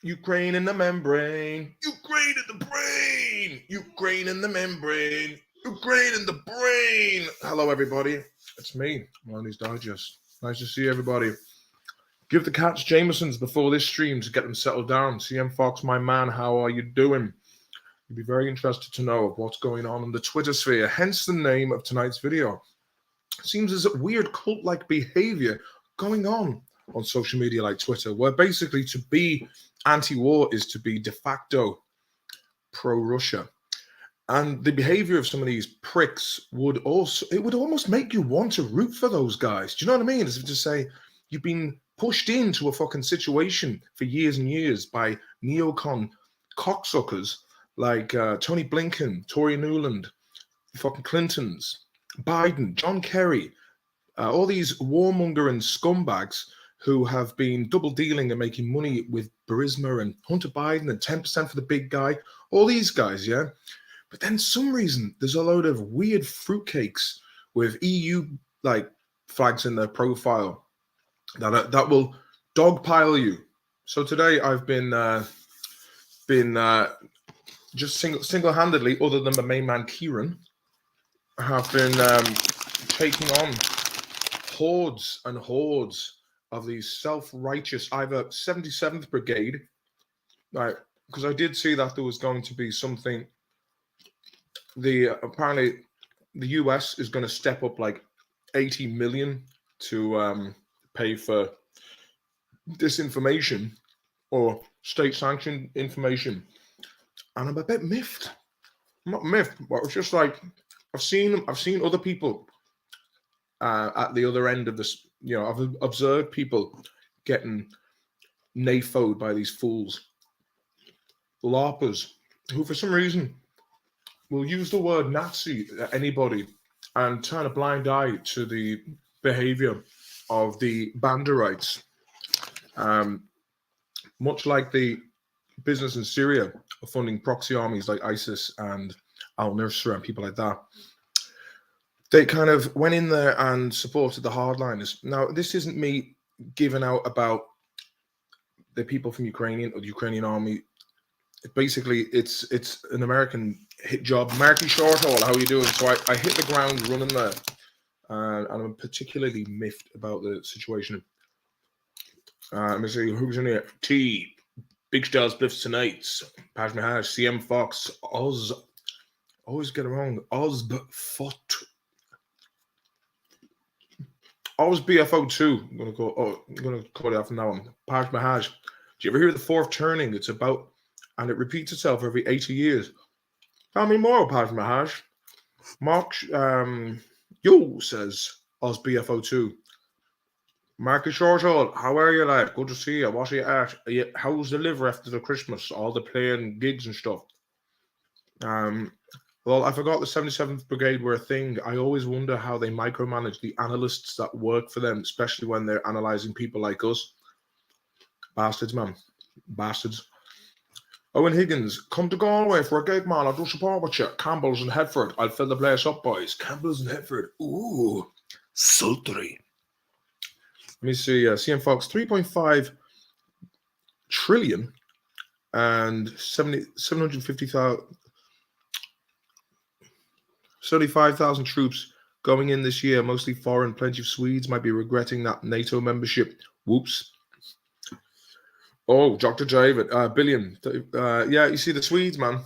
Ukraine in the membrane. Ukraine in the brain. Ukraine in the membrane. Ukraine in the brain. Hello, everybody. It's me, Marley's Digest. Nice to see everybody. Give the cats Jamesons before this stream to get them settled down. CM Fox, my man, how are you doing? You'd be very interested to know what's going on in the Twitter sphere, hence the name of tonight's video. Seems there's a weird cult-like behavior going on social media like Twitter, where basically to be anti-war is to be de facto pro-Russia. And the behavior of some of these pricks would almost make you want to root for those guys. Do you know what I mean? As if to say, you've been pushed into a fucking situation for years and years by neocon cocksuckers like Tony Blinken, Tory Newland, fucking Clintons, Biden, John Kerry, all these warmongering scumbags who have been double dealing and making money with Burisma and Hunter Biden and 10% for the big guy, all these guys, yeah? But then some reason there's a load of weird fruitcakes with EU like flags in their profile that will dogpile you. So today I've been just single-handedly, other than my main man Kieran, have been taking on hordes and hordes of these self-righteous, either 77th Brigade, right? Because I did see that there was going to be something. Apparently the US is going to step up like 80 million to pay for disinformation or state-sanctioned information, and I'm a bit miffed. I'm not miffed, but it's just like I've seen other people at the other end of this. You know, I've observed people getting NAFO'd by these fools, LARPers, who for some reason will use the word Nazi at anybody and turn a blind eye to the behavior of the Banderites. Much like the business in Syria of funding proxy armies like ISIS and al-Nusra and people like that, they kind of went in there and supported the hardliners. Now, this isn't me giving out about the people from Ukraine or the Ukrainian army. Basically, it's an American hit job. Marky Shorthall, how are you doing? So I hit the ground running there, and I'm particularly miffed about the situation. Let me see who's in here. T, Big Stars Bliffs Tonight, Paj Mahaj, CM Fox, Oz. Always get it wrong. Ozbfot. Oz BFO2. I'm gonna call it off from now on. Paj Mahaj. Do you ever hear the fourth turning? It's about, and it repeats itself every 80 years. Tell me more, Paj Mahaj. Mark, yo, says Oz BFO2. Marcus Shorthall, how are you, lad? Good to see you. What are you at? How's the liver after the Christmas? All the playing gigs and stuff. Well, I forgot the 77th Brigade were a thing. I always wonder how they micromanage the analysts that work for them, especially when they're analysing people like us. Bastards, man. Bastards. Owen Higgins, come to Galway for a gig, man. I'll do support with you. Campbell's and Headford. I'll fill the place up, boys. Campbell's and Headford. Ooh, sultry. Let me see. CM Fox, 3.5 trillion and 750,000. 75,000 troops going in this year, mostly foreign. Plenty of Swedes might be regretting that NATO membership. Whoops. Oh, Dr. David, billion. Yeah, you see the Swedes, man.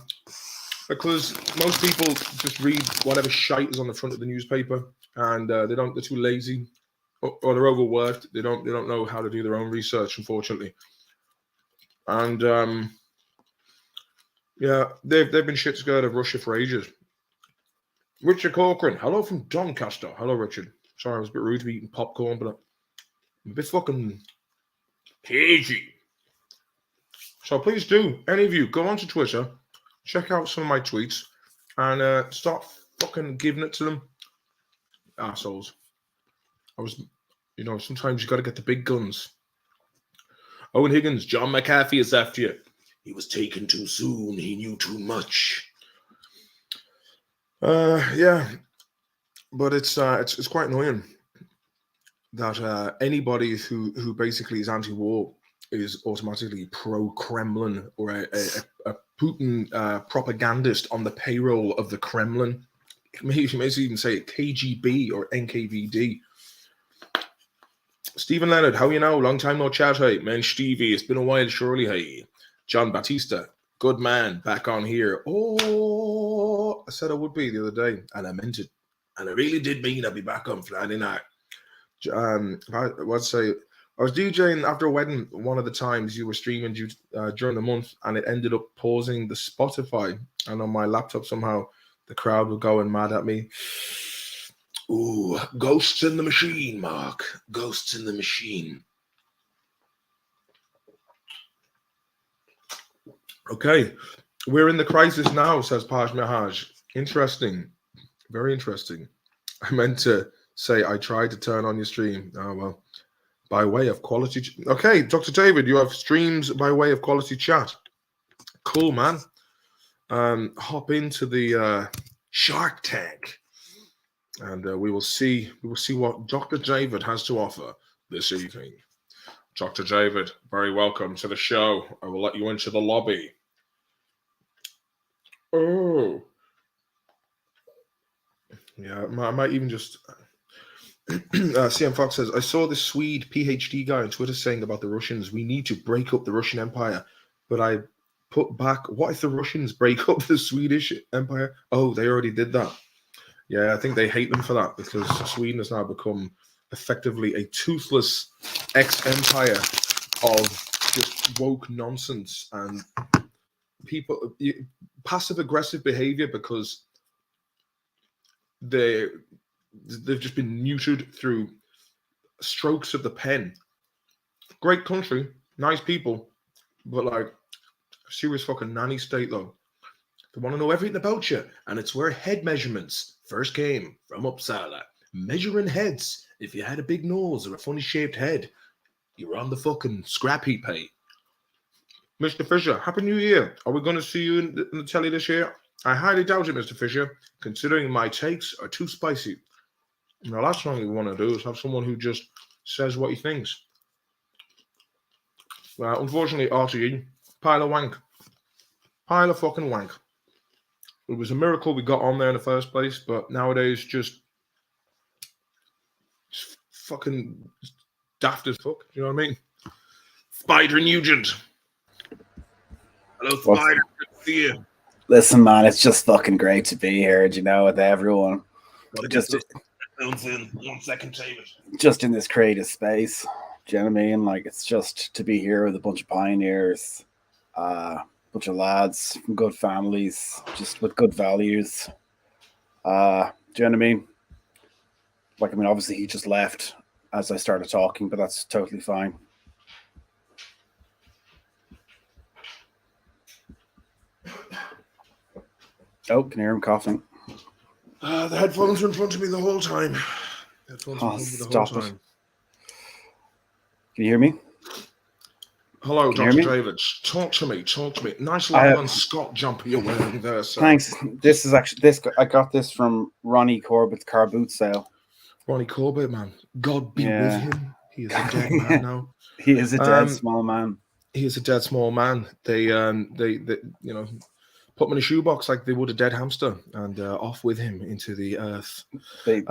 Because most people just read whatever shite is on the front of the newspaper, and they're too lazy, or they're overworked. They don't know how to do their own research, unfortunately. And yeah, they've been shit scared of Russia for ages. Richard Corcoran, hello from Doncaster. Hello, Richard. Sorry, I was a bit rude to be eating popcorn, but I'm a bit fucking cagey. So please do, any of you, go onto Twitter, check out some of my tweets, and start fucking giving it to them. Assholes. Sometimes you got to get the big guns. Owen Higgins, John McAfee is after you. He was taken too soon. He knew too much. Yeah, but it's quite annoying that anybody who basically is anti-war is automatically pro-Kremlin or a Putin propagandist on the payroll of the Kremlin. You may even say KGB or NKVD. Stephen Leonard, how you know? Long time no chat, hey. Man, Stevie, it's been a while, surely, hey. John Batista, good man, back on here. Oh, I said I would be the other day, and I meant it. And I really did mean I'd be back on Friday night. I was DJing after a wedding one of the times you were streaming during the month, and it ended up pausing the Spotify. And on my laptop, somehow, the crowd were going mad at me. Ooh, ghosts in the machine, Mark. Ghosts in the machine. Okay, we're in the crisis now, says Paj Mahaj. Interesting. Very interesting. I meant to say I tried to turn on your stream. Oh, well. By way of quality. Okay, Dr. David, you have streams by way of quality chat. Cool, man. Hop into the Shark Tank. And we will see what Dr. David has to offer this evening. Dr. David, very welcome to the show. I will let you into the lobby. Oh. Yeah, I might even just... CM Fox says, I saw this Swede PhD guy on Twitter saying about the Russians, we need to break up the Russian Empire. But I put back, what if the Russians break up the Swedish Empire? Oh, they already did that. Yeah, I think they hate them for that because Sweden has now become effectively a toothless ex-empire of just woke nonsense and people passive-aggressive behavior because they've just been neutered through strokes of the pen. Great country, nice people, but like serious fucking nanny state though. They want to know everything about you, and it's where head measurements first came from Uppsala. Measuring heads. If you had a big nose or a funny shaped head, you were on the fucking scrap heap, hey. Mr. Fisher, Happy New Year. Are we going to see you in the telly this year? I highly doubt it, Mr. Fisher, considering my takes are too spicy. The last thing we want to do is have someone who just says what he thinks. Unfortunately, RTE, pile of wank. Pile of fucking wank. It was a miracle we got on there in the first place, but nowadays just fucking daft as fuck. You know what I mean? Spider Nugent. Hello, Spider. Good to see you. Listen, man, it's just fucking great to be here, you know, with everyone. Just in 1 second, David. Just in this creative space. Do you know what I mean? Like, it's just to be here with a bunch of pioneers, bunch of lads from good families, just with good values. Do you know what I mean? Like, I mean, obviously he just left as I started talking, but that's totally fine. Oh, can you hear him coughing? The headphones were in front of me the whole time. Stop it. Can you hear me? Hello, Dr. David. Talk to me. Nice London Scott jumper you're wearing there, sir. Thanks. This is actually I got this from Ronnie Corbett's car boot sale. Ronnie Corbett, man. God be with him. He is a dead man now. He is a dead small man. He is a dead small man. They you know, put him in a shoebox like they would a dead hamster and off with him into the earth. They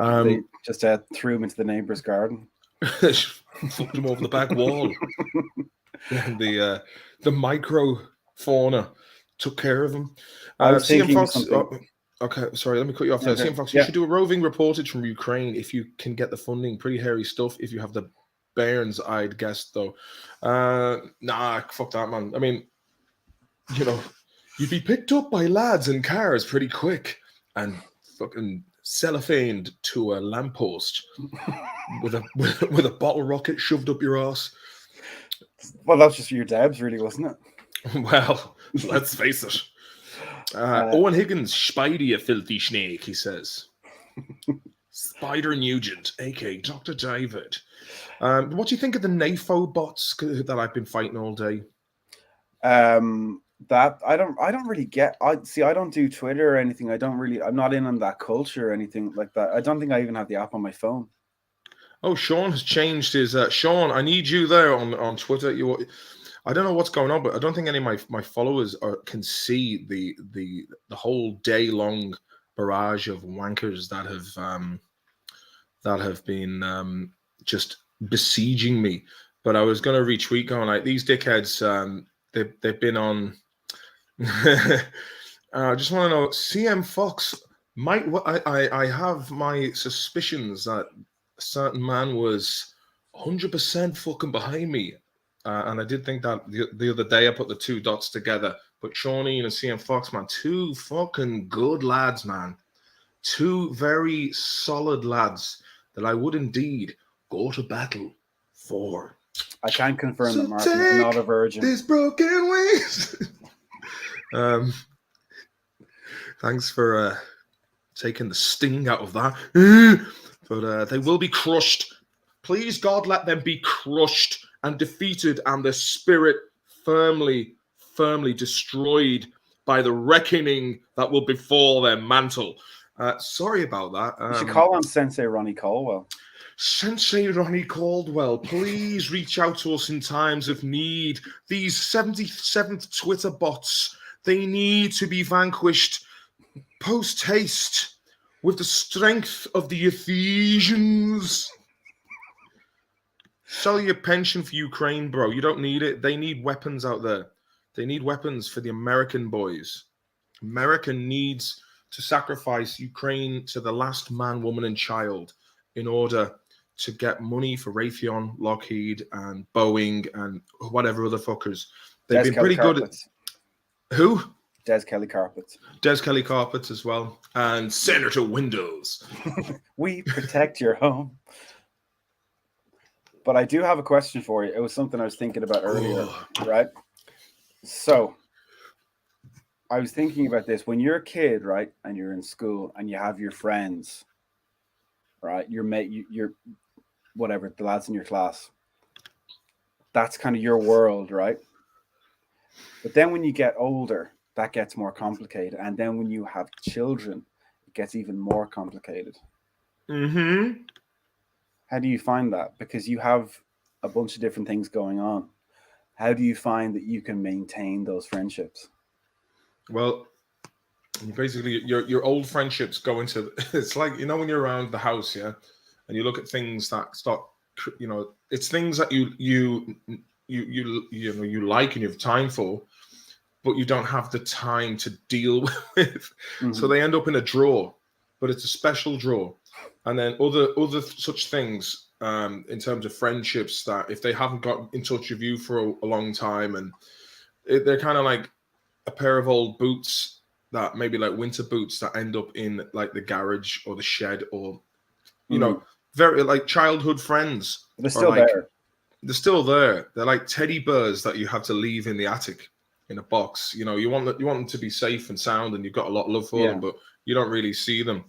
just threw him into the neighbor's garden. Fucked him over the back wall. The microfauna took care of him. I was thinking Fox, something. Okay, sorry, let me cut you off there. CM Fox, you should do a roving reportage from Ukraine if you can get the funding. Pretty hairy stuff if you have the bairns, I'd guess, though. Nah, fuck that, man. I mean, you know, you'd be picked up by lads in cars pretty quick and fucking cellophaned to a lamppost with a bottle rocket shoved up your ass. Well, that's just for your dabs, really, wasn't it? Well, let's face it. Owen Higgins, Spidey, a filthy snake, he says. Spider Nugent, aka Dr. David. What do you think of the NAFO bots that I've been fighting all day? That I don't really get. I don't do Twitter or anything. I'm not in on that culture or anything like that. I don't think I even have the app on my phone. Oh, Sean has changed his. Sean, I need you there on Twitter. I don't know what's going on, but I don't think any of my followers can see the whole day long barrage of wankers that have been just besieging me. But I was going to retweet, going like, these dickheads. They've been on. I just want to know, CM Fox might. I have my suspicions that a certain man was 100% fucking behind me, and I did think that the other day. I put the two dots together. But Shawnee and CM Fox, man, two fucking good lads, man. Two very solid lads that I would indeed go to battle for. I can confirm So that Martin is not a virgin. these broken wings. Thanks for taking the sting out of that. But they will be crushed. Please, God, let them be crushed and defeated, and their spirit firmly destroyed by the reckoning that will befall their mantle. Sorry about that. You should call on Sensei Ronnie Colwell. Sensei Ronnie Caldwell, please reach out to us in times of need. These 77th Twitter bots, they need to be vanquished post haste with the strength of the Ephesians. Sell your pension for Ukraine, bro. You don't need it. They need weapons out there. They need weapons for the American boys. America needs to sacrifice Ukraine to the last man, woman, and child in order to get money for Raytheon, Lockheed, and Boeing, and whatever other fuckers. They've been pretty good at... Who? Des Kelly Carpets. Des Kelly Carpets as well. And Senator Windows. We protect your home. But I do have a question for you. It was something I was thinking about earlier, right? So I was thinking about this. When you're a kid, right, and you're in school and you have your friends, right, your mate, you're whatever, the lads in your class, that's kind of your world, right? But then when you get older, that gets more complicated. And then when you have children, it gets even more complicated. Mm-hmm. How do you find that? Because you have a bunch of different things going on. How do you find that you can maintain those friendships? Well, basically, your old friendships go into... It's like, you know, when you're around the house, yeah, and you look at things that start, you know, it's things that you like and you have time for, but you don't have the time to deal with. Mm-hmm. So they end up in a drawer, but it's a special drawer. And then other such things in terms of friendships that if they haven't got in touch with you for a long time, and they're kind of like a pair of old boots that maybe like winter boots that end up in like the garage or the shed, or you know, very like childhood friends. They're still like, there. They're still there. They're like teddy bears that you have to leave in the attic in a box. You know, you want them to be safe and sound, and you've got a lot of love for them, but you don't really see them.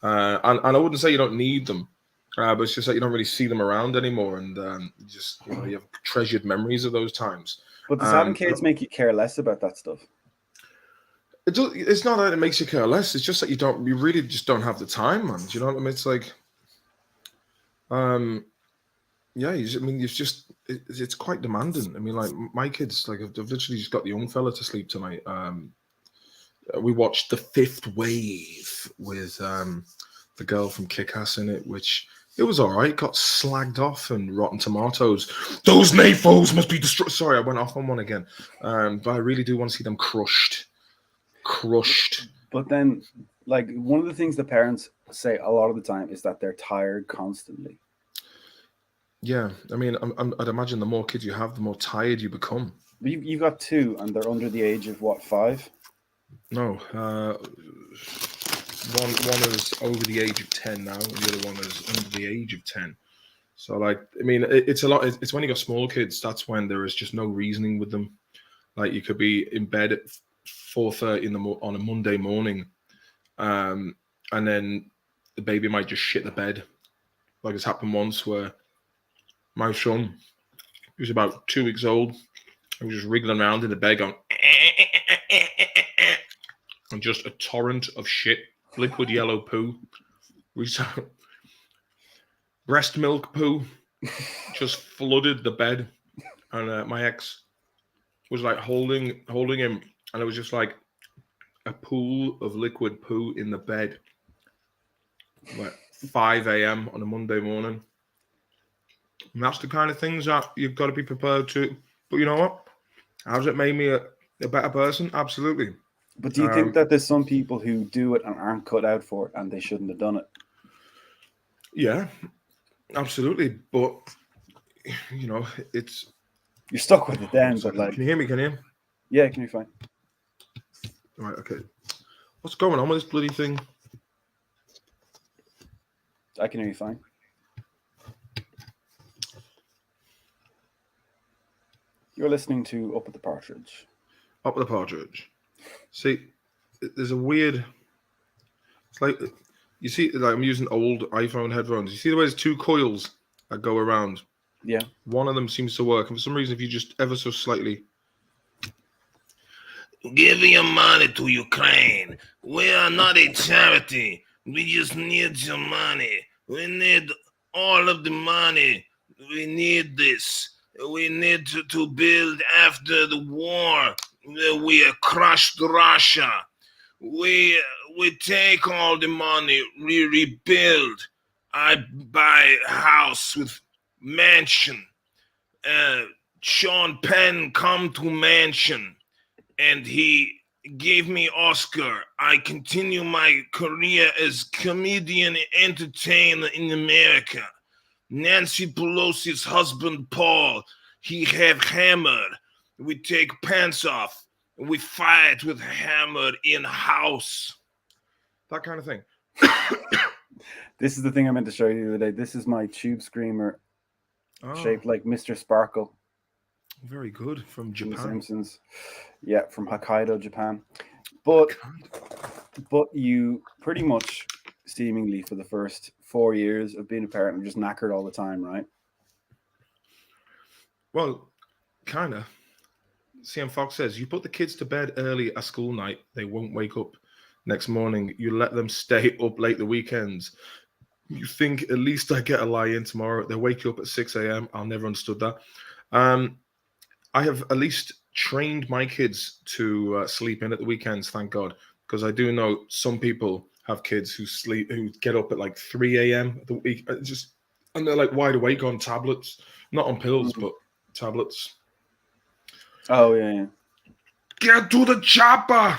And I wouldn't say you don't need them, but it's just that you don't really see them around anymore, and you have treasured memories of those times. But does having kids make you care less about that stuff? It's not that it makes you care less. It's just that you really just don't have the time, man. Do you know what I mean? It's like, it's quite demanding. I mean, like my kids, like I've literally just got the young fella to sleep tonight. We watched The Fifth Wave with the girl from Kick-Ass in it, which it was all right. Got slagged off and Rotten Tomatoes. Those NAFOs must be destroyed. Sorry, I went off on one again. But I really do want to see them crushed. But then, like, one of the things the parents say a lot of the time is that they're tired constantly. Yeah, I mean, I'd imagine the more kids you have, the more tired you become. You've got two, and they're under the age of what, 5? No, one is over the age of 10 now, and the other one is under the age of 10. So, like, I mean, it's a lot. It's when you got small kids. That's when there is just no reasoning with them. Like, you could be in bed at 4:30 on a Monday morning, and then the baby might just shit the bed. Like it's happened once where my son, he was about 2 weeks old, and was just wriggling around in the bed going, and just a torrent of shit, liquid yellow poo. breast milk poo just flooded the bed, and my ex was like holding him, and it was just like a pool of liquid poo in the bed, like 5 a.m. on a Monday morning. And that's the kind of things that you've got to be prepared to. But you know what? Has it made me a better person? Absolutely. But do you think that there's some people who do it and aren't cut out for it, and they shouldn't have done it? Yeah, absolutely. But you know, it's you're stuck with it then. But like, can you hear me? Can you? Yeah, can you fine? Right. Okay. What's going on with this bloody thing? I can hear you fine. You're listening to Up with the Partridge. Up with the Partridge. See, there's a weird. It's like you see, like I'm using old iPhone headphones. You see the way there's two coils that go around. Yeah. One of them seems to work, and for some reason, if you just ever so slightly give your money to Ukraine. We are not a charity. We just need your money. We need all of the money. We need this. We need to build after the war. We crushed Russia. We take all the money. We rebuild. I buy a house with mansion. Sean Penn come to mansion. And he gave me Oscar. I continue my career as comedian and entertainer in America. Nancy Pelosi's husband, Paul, he have hammer. We take pants off. We fight with hammer in house. That kind of thing. This is the thing I meant to show you the other day. This is my tube screamer shaped like Mr. Sparkle. Very good. From Japan. From The Simpsons. Yeah, from Hokkaido, Japan. But you pretty much, seemingly for the first 4 years of being a parent, are just knackered all the time, right? Well, kind of. CM Fox says, you put the kids to bed early a school night, they won't wake up next morning. You let them stay up late the weekends. You think, at least I get a lie in tomorrow. They wake you up at 6 a.m. I'll never understood that. I have at least trained my kids to sleep in at the weekends, thank God, because I do know some people have kids who get up at like 3 a.m. the week, and they're like wide awake on tablets, not on pills, but tablets. Oh yeah. Get to the chopper.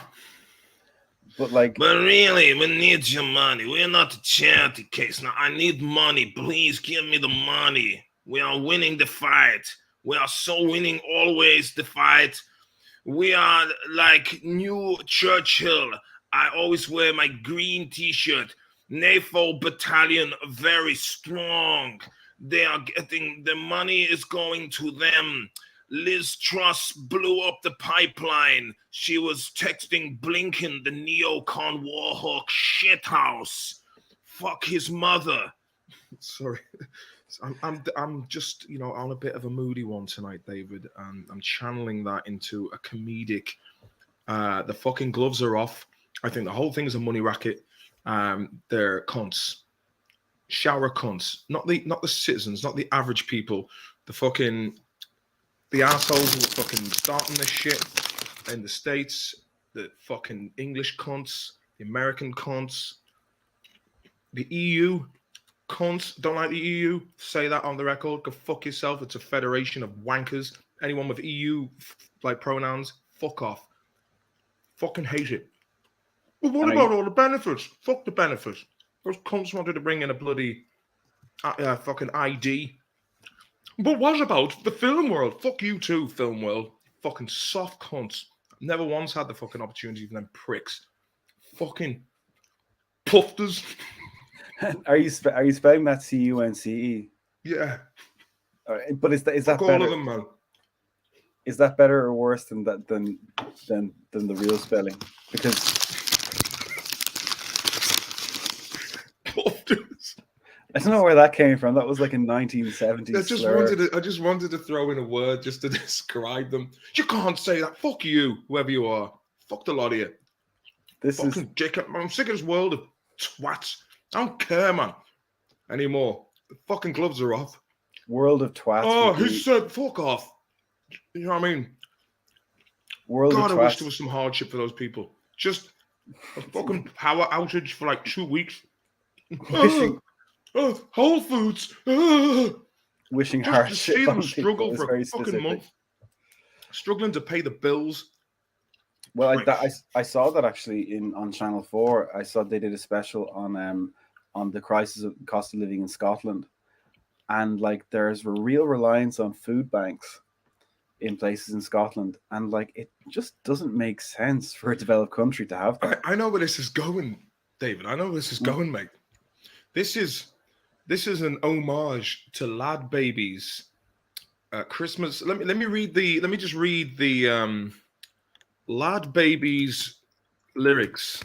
But really, we need your money. We're not a charity case. Now, I need money. Please give me the money. We are winning the fight. We are so winning always the fight. We are like new Churchill. I always wear my green t-shirt. NAFO battalion, very strong. They are getting, the money is going to them. Liz Truss blew up the pipeline. She was texting Blinken, the neocon warhawk shithouse. Fuck his mother. Sorry. I'm just, on a bit of a moody one tonight, David, and I'm channeling that into a comedic. The fucking gloves are off. I think the whole thing is a money racket. They're cunts, shower cunts, not the citizens, not the average people. The assholes who are fucking starting this shit in the States. The fucking English cunts, the American cunts, the EU. Cunts, don't like the EU, say that on the record. Go fuck yourself. It's a federation of wankers. Anyone with EU pronouns, fuck off. Fucking hate it. But what about all the benefits? Fuck the benefits. Those cunts wanted to bring in a bloody fucking ID. But what about the film world? Fuck you too, film world. Fucking soft cunts. Never once had the fucking opportunity for them pricks. Fucking pufters. Are you spelling that CUNCE? Yeah. But is that Fuck better? All of them, man. Is that better or worse than the real spelling? Because pufters. I don't know where that came from. That was like a 1970s. I just wanted to throw in a word just to describe them. You can't say that. Fuck you, whoever you are. Fuck the lot of you. Jacob. I'm sick of this world of twats. I don't care, man, anymore. The fucking gloves are off. World of Twats. Oh, would who be- said fuck off? You know what I mean? World God, of I wish there Twats. was some hardship for those people. Just a fucking power outage for like 2 weeks. Wishing, Whole Foods. wishing Just to hardship see them on struggle people is for a very fucking specific. month, struggling to pay the bills. Well, Christ. I saw that actually on Channel 4. I saw they did a special on the crisis of cost of living in Scotland, and like there's a real reliance on food banks in places in Scotland, and like it just doesn't make sense for a developed country to have that. I know where this is going, David. I know where this is going, mate. This is an homage to Lad Baby's Christmas. Let me just read the Lad Baby's lyrics.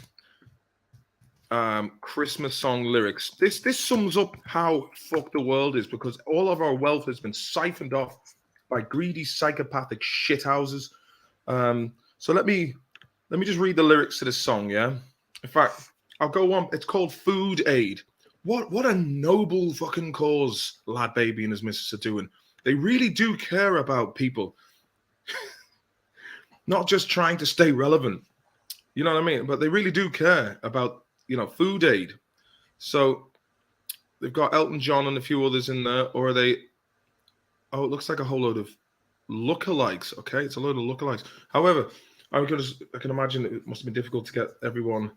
Christmas song lyrics. This sums up how fucked the world is, because all of our wealth has been siphoned off by greedy psychopathic shithouses. So let me just read the lyrics to this song, yeah? In fact, I'll go on. It's called Food Aid. What a noble fucking cause Lad Baby and his missus are doing. They really do care about people. Not just trying to stay relevant. You know what I mean? But they really do care about, food aid. So they've got Elton John and a few others in there, or are they? Oh, it looks like a whole load of lookalikes. Okay, it's a load of lookalikes. However, I can imagine it must have been difficult to get everyone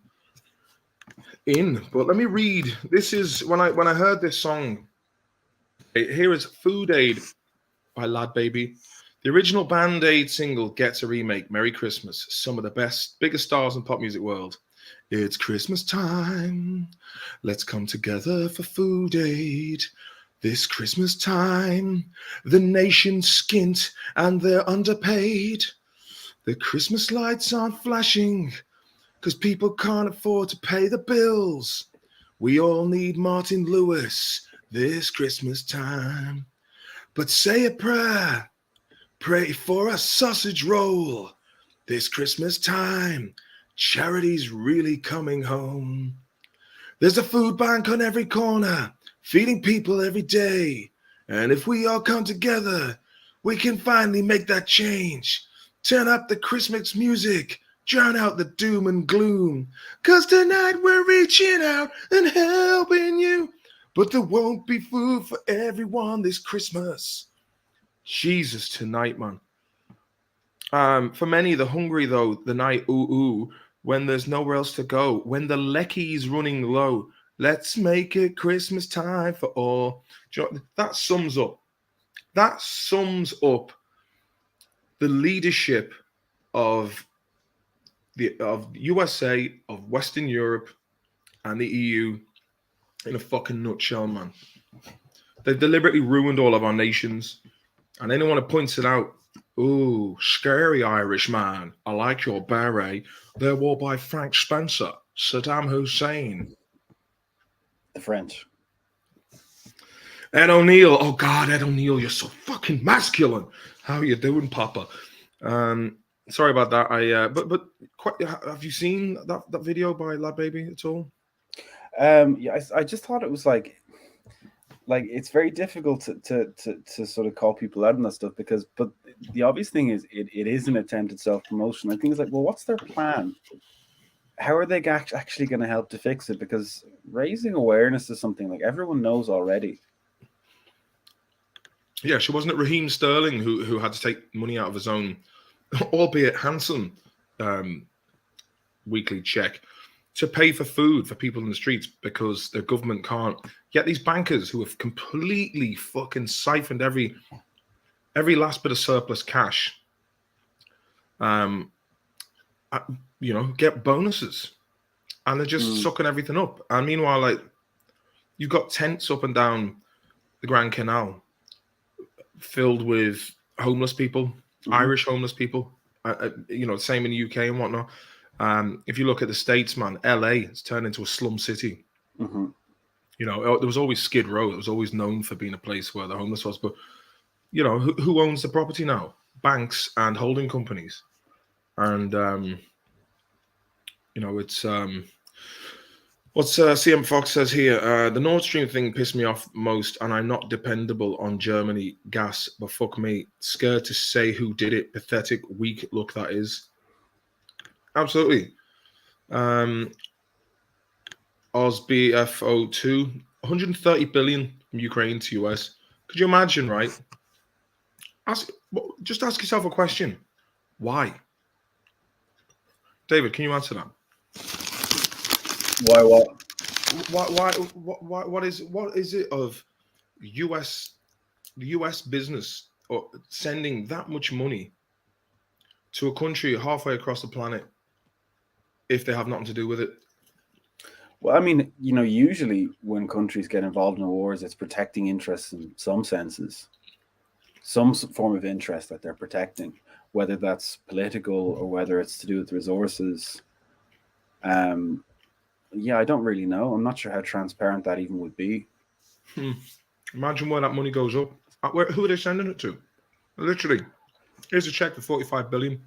in. But let me read. This is when I heard this song. Here is Food Aid by Lad Baby. The original Band Aid single gets a remake. Merry Christmas. Some of the biggest stars in pop music world. It's Christmas time. Let's come together for Food Aid. This Christmas time, the nation's skint and they're underpaid. The Christmas lights aren't flashing because people can't afford to pay the bills. We all need Martin Lewis this Christmas time. But say a prayer. Pray for a sausage roll this Christmas time. Charity's really coming home. There's a food bank on every corner, feeding people every day. And if we all come together, we can finally make that change. Turn up the Christmas music, drown out the doom and gloom. 'Cause tonight we're reaching out and helping you. But there won't be food for everyone this Christmas. Jesus, tonight, man. For many, the hungry, though, the night, ooh, when there's nowhere else to go, when the lecky's running low, let's make it Christmas time for all. That sums up the leadership of USA, of Western Europe, and the EU in a fucking nutshell, man. They've deliberately ruined all of our nations. And anyone who points it out, ooh, scary Irish man, I like your beret. They're worn by Frank Spencer, Saddam Hussein. The French. Ed O'Neill. Oh, God, Ed O'Neill, you're so fucking masculine. How are you doing, Papa? Sorry about that. But have you seen that video by Lad Baby at all? Yeah, I just thought it was like it's very difficult to sort of call people out on that stuff but the obvious thing is it is an attempt at self-promotion. I think it's like, well, what's their plan? How are they actually going to help to fix it? Because raising awareness is something like everyone knows already. Yeah, so wasn't it Raheem Sterling who had to take money out of his own, albeit handsome, weekly check to pay for food for people in the streets because the government can't get these bankers who have completely fucking siphoned every last bit of surplus cash, get bonuses, and they're just sucking everything up. And meanwhile, like, you've got tents up and down the Grand Canal filled with homeless people, Irish homeless people, same in the UK and whatnot. If you look at the States, man, LA has turned into a slum city. Mm-hmm. There was always Skid Row. It was always known for being a place where the homeless was. But, who owns the property now? Banks and holding companies. And, it's What's CM Fox says here? The Nord Stream thing pissed me off most, and I'm not dependable on Germany gas, but fuck me, scared to say who did it. Pathetic, weak look that is. Absolutely. OzBFO2, 130 billion from Ukraine to US. Could you imagine, right? Just ask yourself a question. Why? David, can you answer that? Why what? What is it of the US business or sending that much money to a country halfway across the planet if they have nothing to do with it? Well, I mean, usually when countries get involved in wars, it's protecting interests in some senses, some form of interest that they're protecting, whether that's political or whether it's to do with resources. Yeah, I don't really know. I'm not sure how transparent that even would be. Imagine where that money goes up. Who are they sending it to? Literally, here's a check for 45 billion.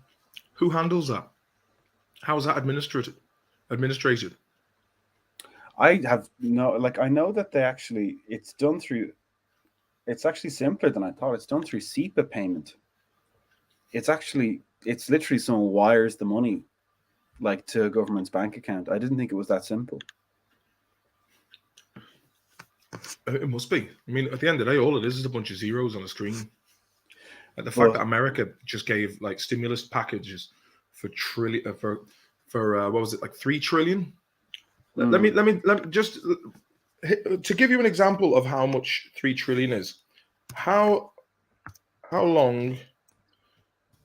Who handles that? How is that administrated? I have I know that it's actually simpler than I thought. It's done through SEPA payment. It's literally someone wires the money like to a government's bank account. I didn't think it was that simple. It must be. I mean, at the end of the day, all it is a bunch of zeros on a screen. Like the fact that America just gave like stimulus packages for what was it, like 3 trillion? Let me just to give you an example of how much 3 trillion is. How long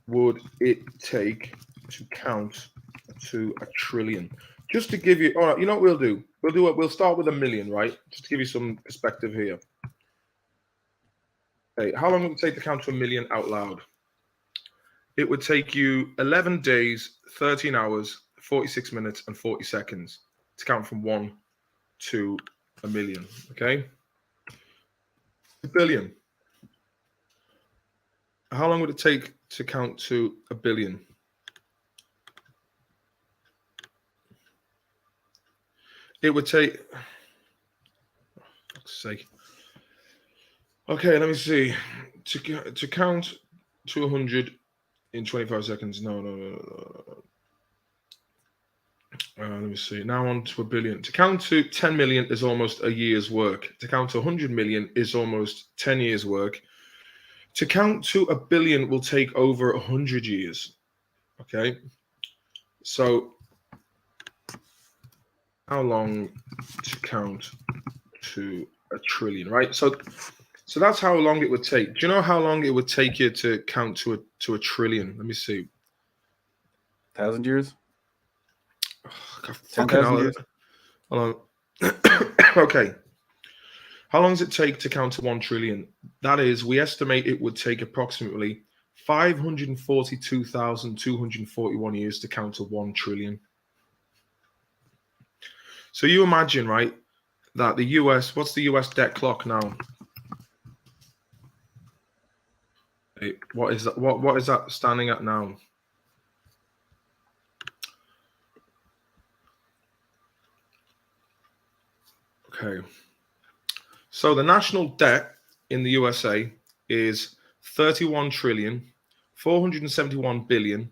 would it take to count to 1 trillion? Just to give you, all right, you know what we'll do? We'll start with 1 million, right? Just to give you some perspective here. Okay, how long would it take to count to 1 million out loud? It would take you 11 days, 13 hours, 46 minutes, and 40 seconds to count from 1 to 1 million. Okay? 1 billion. How long would it take to count to 1 billion? It would take, for fuck's sake. Okay, let me see. To count to 100 in 25 seconds. No. Let me see. Now on to 1 billion. To count to 10 million is almost a year's work. To count to 100 million is almost 10 years' work. To count to 1 billion will take over 100 years. Okay. So, how long to count to 1 trillion, right? So that's how long it would take. Do you know how long it would take you to count to a trillion? Let me see. 1,000 years? God, fucking hell. Years? Hold on. Okay. How long does it take to count to 1 trillion? That is, we estimate it would take approximately 542,241 years to count to 1 trillion. So you imagine, right, that the US, what's the US debt clock now? Hey, what is that? What is that standing at now? Okay. So the national debt in the USA is 31 trillion, 471 billion,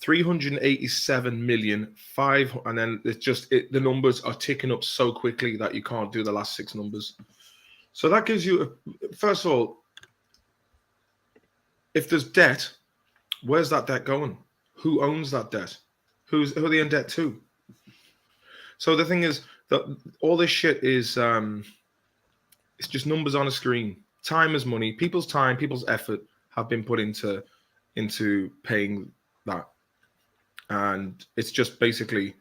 387 million, and then it's just the numbers are ticking up so quickly that you can't do the last 6 numbers. So that gives you, first of all, if there's debt, where's that debt going? Who owns that debt? Who are they in debt to? So the thing is that all this shit is it's just numbers on a screen. Time is money. People's time, people's effort have been put into paying that. And it's just basically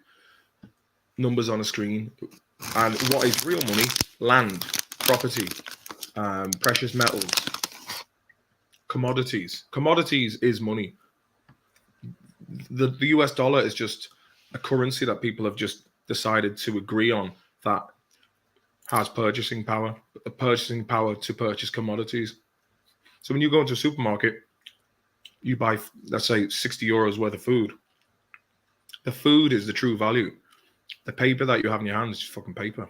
numbers on a screen. And what is real money? Land, property, precious metals, commodities. Commodities is money. The US dollar is just a currency that people have just decided to agree on that has purchasing power, the purchasing power to purchase commodities. So when you go into a supermarket, you buy, let's say, 60 euros worth of food. The food is the true value. The paper that you have in your hand is just fucking paper.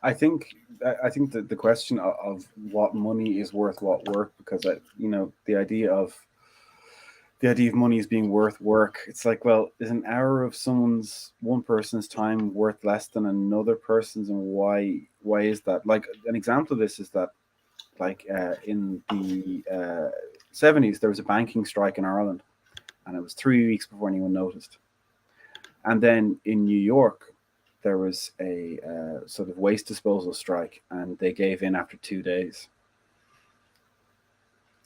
I think that the question of what money is worth what work, because the idea of money is being worth work. It's like, well, is an hour of one person's time worth less than another person's, and why is that? Like an example of this is that, like in the 70s, there was a banking strike in Ireland, and it was 3 weeks before anyone noticed. And then in New York, there was a sort of waste disposal strike, and they gave in after 2 days.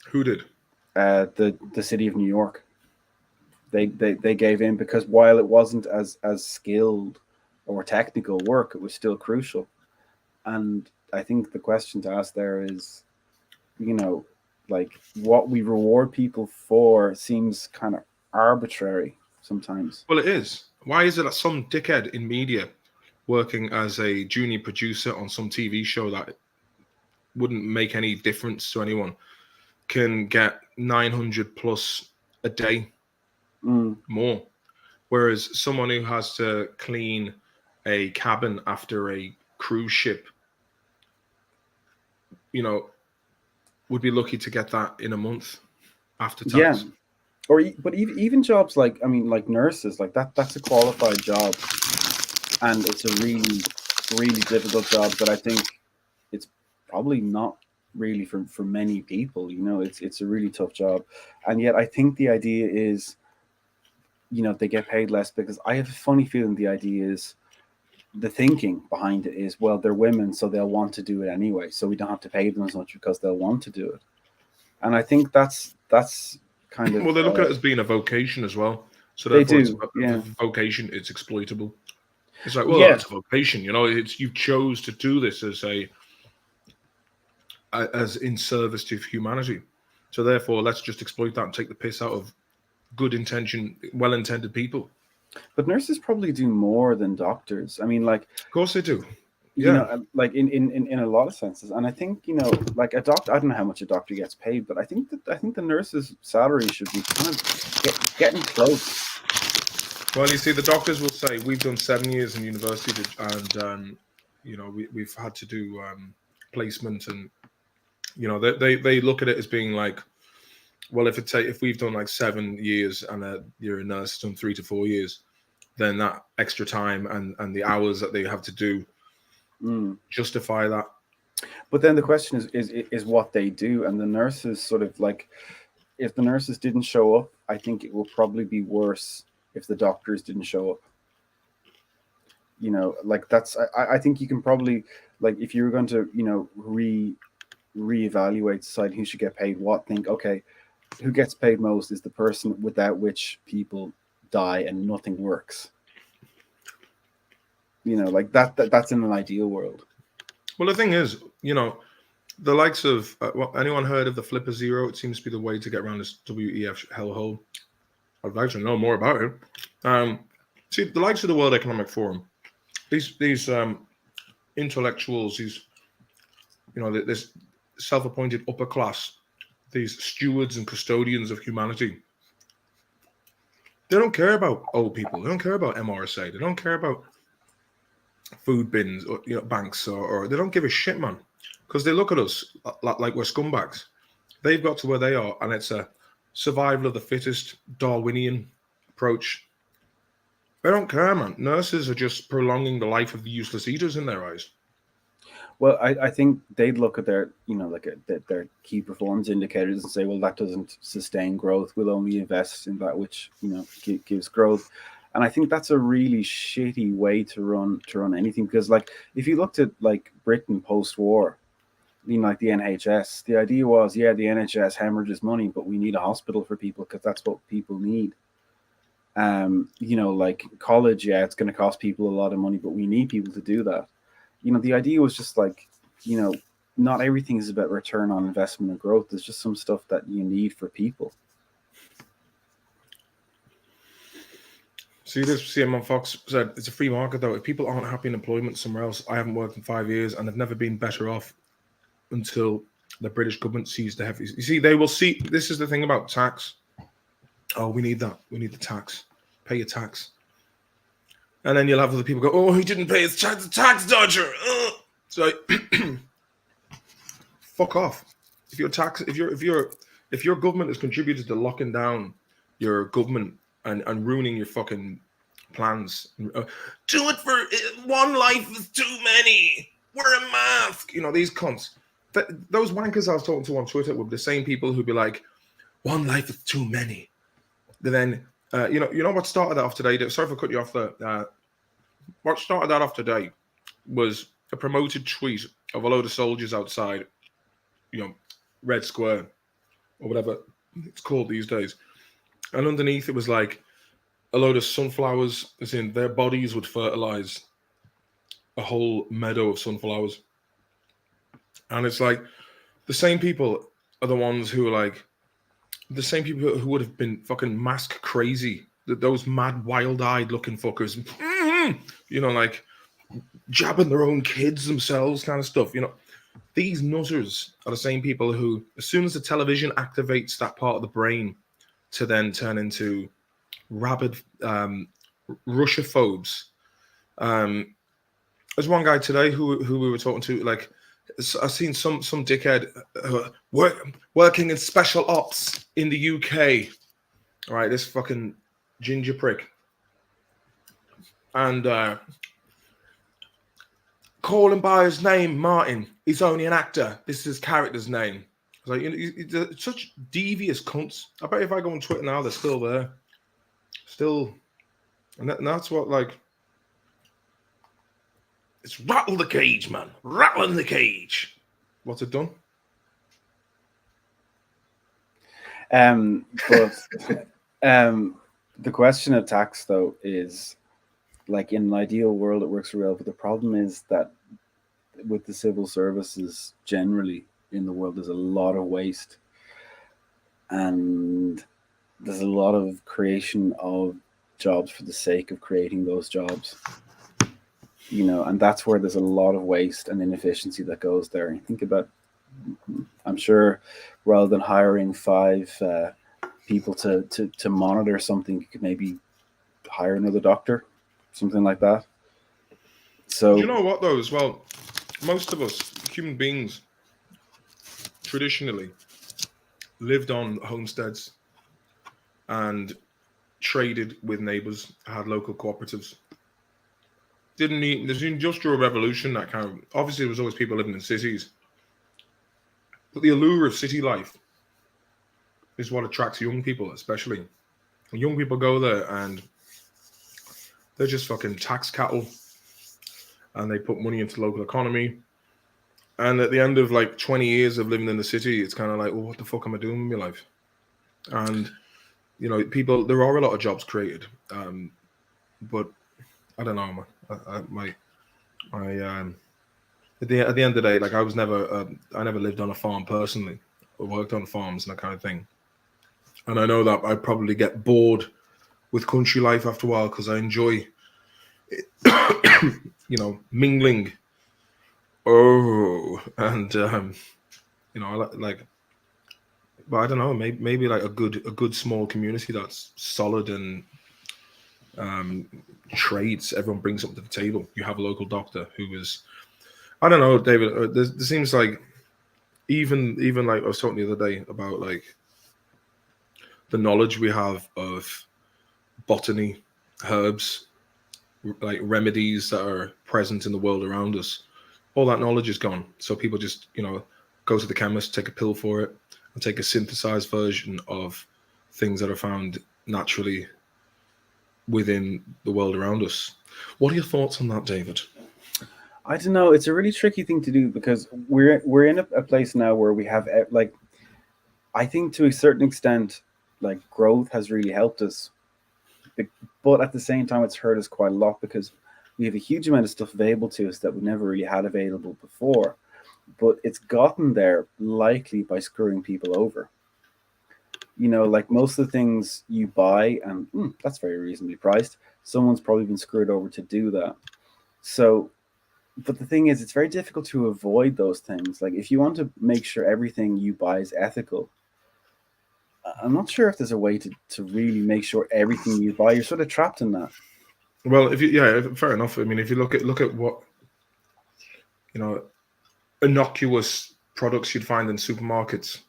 Who did? The city of New York. They gave in because while it wasn't as skilled or technical work, it was still crucial. And I think the question to ask there is, like what we reward people for seems kind of arbitrary sometimes. Well, it is. Why is it that some dickhead in media working as a junior producer on some TV show that wouldn't make any difference to anyone can get 900 plus a day more, whereas someone who has to clean a cabin after a cruise ship, would be lucky to get that in a month after tax. Yeah. But even jobs like nurses, like that's a qualified job, and it's a really, really difficult job. But I think it's probably not really for many people. It's a really tough job, and yet I think the idea is, they get paid less because I have a funny feeling the idea is, the thinking behind it is, well, they're women, so they'll want to do it anyway, so we don't have to pay them as much because they'll want to do it. And I think that's kind of, well, they look at it as being a vocation as well. So they therefore, do, yeah. Vocation, it's exploitable. It's like, well, Yeah. that's a vocation. It's you chose to do this as in service to humanity. So therefore, let's just exploit that and take the piss out of well-intended people. But nurses probably do more than doctors. I mean, like, of course they do. Like in a lot of senses. And I think, like a doctor, I don't know how much a doctor gets paid, but I think the nurse's salary should be kind of getting close. Well, you see, the doctors will say we've done 7 years in university, and we've had to do placement, and they look at it as being like, well, if we've done like 7 years and you're a nurse done 3 to 4 years, then that extra time and the hours that they have to do justify that. But then the question is what they do, and the nurses sort of like, if the nurses didn't show up, I think it will probably be worse if the doctors didn't show up. Like that's, I think you can probably, like, if you're going to reevaluate, decide who should get paid what, think, okay, who gets paid most is the person without which people die and nothing works. Like that's in an ideal world. Well, the thing is, the likes of anyone heard of the Flipper Zero? It seems to be the way to get around this WEF hellhole. I'd like to know more about it. See, the likes of the World Economic Forum, these intellectuals, this self-appointed upper class, these stewards and custodians of humanity, they don't care about old people. They don't care about MRSA. They don't care about food bins or banks, or they don't give a shit, man, because they look at us like we're scumbags. They've got to where they are, and it's a survival of the fittest Darwinian approach. They don't care, man. Nurses are just prolonging the life of the useless eaters in their eyes. Well, I think they'd look at their, their key performance indicators and say, well, that doesn't sustain growth. We'll only invest in that which, gives growth. And I think that's a really shitty way to run anything, because, like, if you looked at like Britain post-war, like the NHS, the idea was, the NHS hemorrhages money, but we need a hospital for people because that's what people need. Like college, it's going to cost people a lot of money, but we need people to do that. The idea was just like, not everything is about return on investment and growth. There's just some stuff that you need for people. See, this CM Fox said it's a free market, though. If people aren't happy in employment somewhere else, I haven't worked in 5 years and they've never been better off until the British government sees the heavy. You see, they will see. This is the thing about tax. Oh, we need that. We need the tax. Pay your tax. And then you'll have other people go, "Oh, he didn't pay his tax dodger." So fuck off. If your government has contributed to locking down your government and ruining your fucking plans, do it for one life is too many. Wear a mask. These cunts. Those wankers I was talking to on Twitter were the same people who'd be like, "One life is too many." Then you know what started that off today? Sorry for cutting you off there. What started that off today was a promoted tweet of a load of soldiers outside, Red Square or whatever it's called these days. And underneath it was like a load of sunflowers, as in their bodies would fertilize a whole meadow of sunflowers. And it's like the same people are the ones who are like the same people who would have been fucking mask crazy. Those mad, wild-eyed looking fuckers, like jabbing their own kids themselves, kind of stuff. These nutters are the same people who, as soon as the television activates that part of the brain to then turn into rabid Russophobes. There's one guy today who we were talking to, like, I've seen some dickhead working in special ops in the UK. All right, this fucking ginger prick. And call him by his name, Martin. He's only an actor. This is his character's name. Like, he's such devious cunts. I bet if I go on Twitter now, they're still there. Still. And that's what, like, it's rattle the cage, man. Rattling the cage. What's it done? But the question of tax, though, is like in an ideal world, it works real. But the problem is that with the civil services generally in the world, there's a lot of waste, and there's a lot of creation of jobs for the sake of creating those jobs. And that's where there's a lot of waste and inefficiency that goes there. And think about, I'm sure, rather than hiring 5 people to monitor something, you could maybe hire another doctor, something like that. So you know what, though, as well, most of us human beings traditionally lived on homesteads and traded with neighbors, had local cooperatives. There's the Industrial Revolution, that kind of, obviously there was always people living in cities, but the allure of city life is what attracts young people, especially. When young people go there and they're just fucking tax cattle, and they put money into local economy. And at the end of like 20 years of living in the city, it's kind of like, well, what the fuck am I doing with my life? And people, there are a lot of jobs created, but I don't know, man. At the end of the day, like, I never lived on a farm personally, or worked on farms and that kind of thing. And I know that I'd probably get bored with country life after a while because I enjoy mingling. And I like, but I don't know, maybe like a good small community that's solid and trades. Everyone brings something to the table. You have a local doctor who is, I don't know, David. There seems like even like I was talking the other day about like the knowledge we have of botany, herbs, like remedies that are present in the world around us. All that knowledge is gone. So people just, go to the chemist, take a pill for it, and take a synthesized version of things that are found naturally within the world around us. What are your thoughts on that, David? I don't know. It's a really tricky thing to do because we're in a place now where we have, like, I think to a certain extent, like, growth has really helped us, but at the same time, it's hurt us quite a lot because we have a huge amount of stuff available to us that we never really had available before. But it's gotten there likely by screwing people over. Like most of the things you buy, and that's very reasonably priced, someone's probably been screwed over to do that. So, but the thing is, it's very difficult to avoid those things. Like, if you want to make sure everything you buy is ethical, I'm not sure if there's a way to really make sure everything you buy, you're sort of trapped in that. Well, fair enough. I mean, if you look at what, you know, innocuous products you'd find in supermarkets,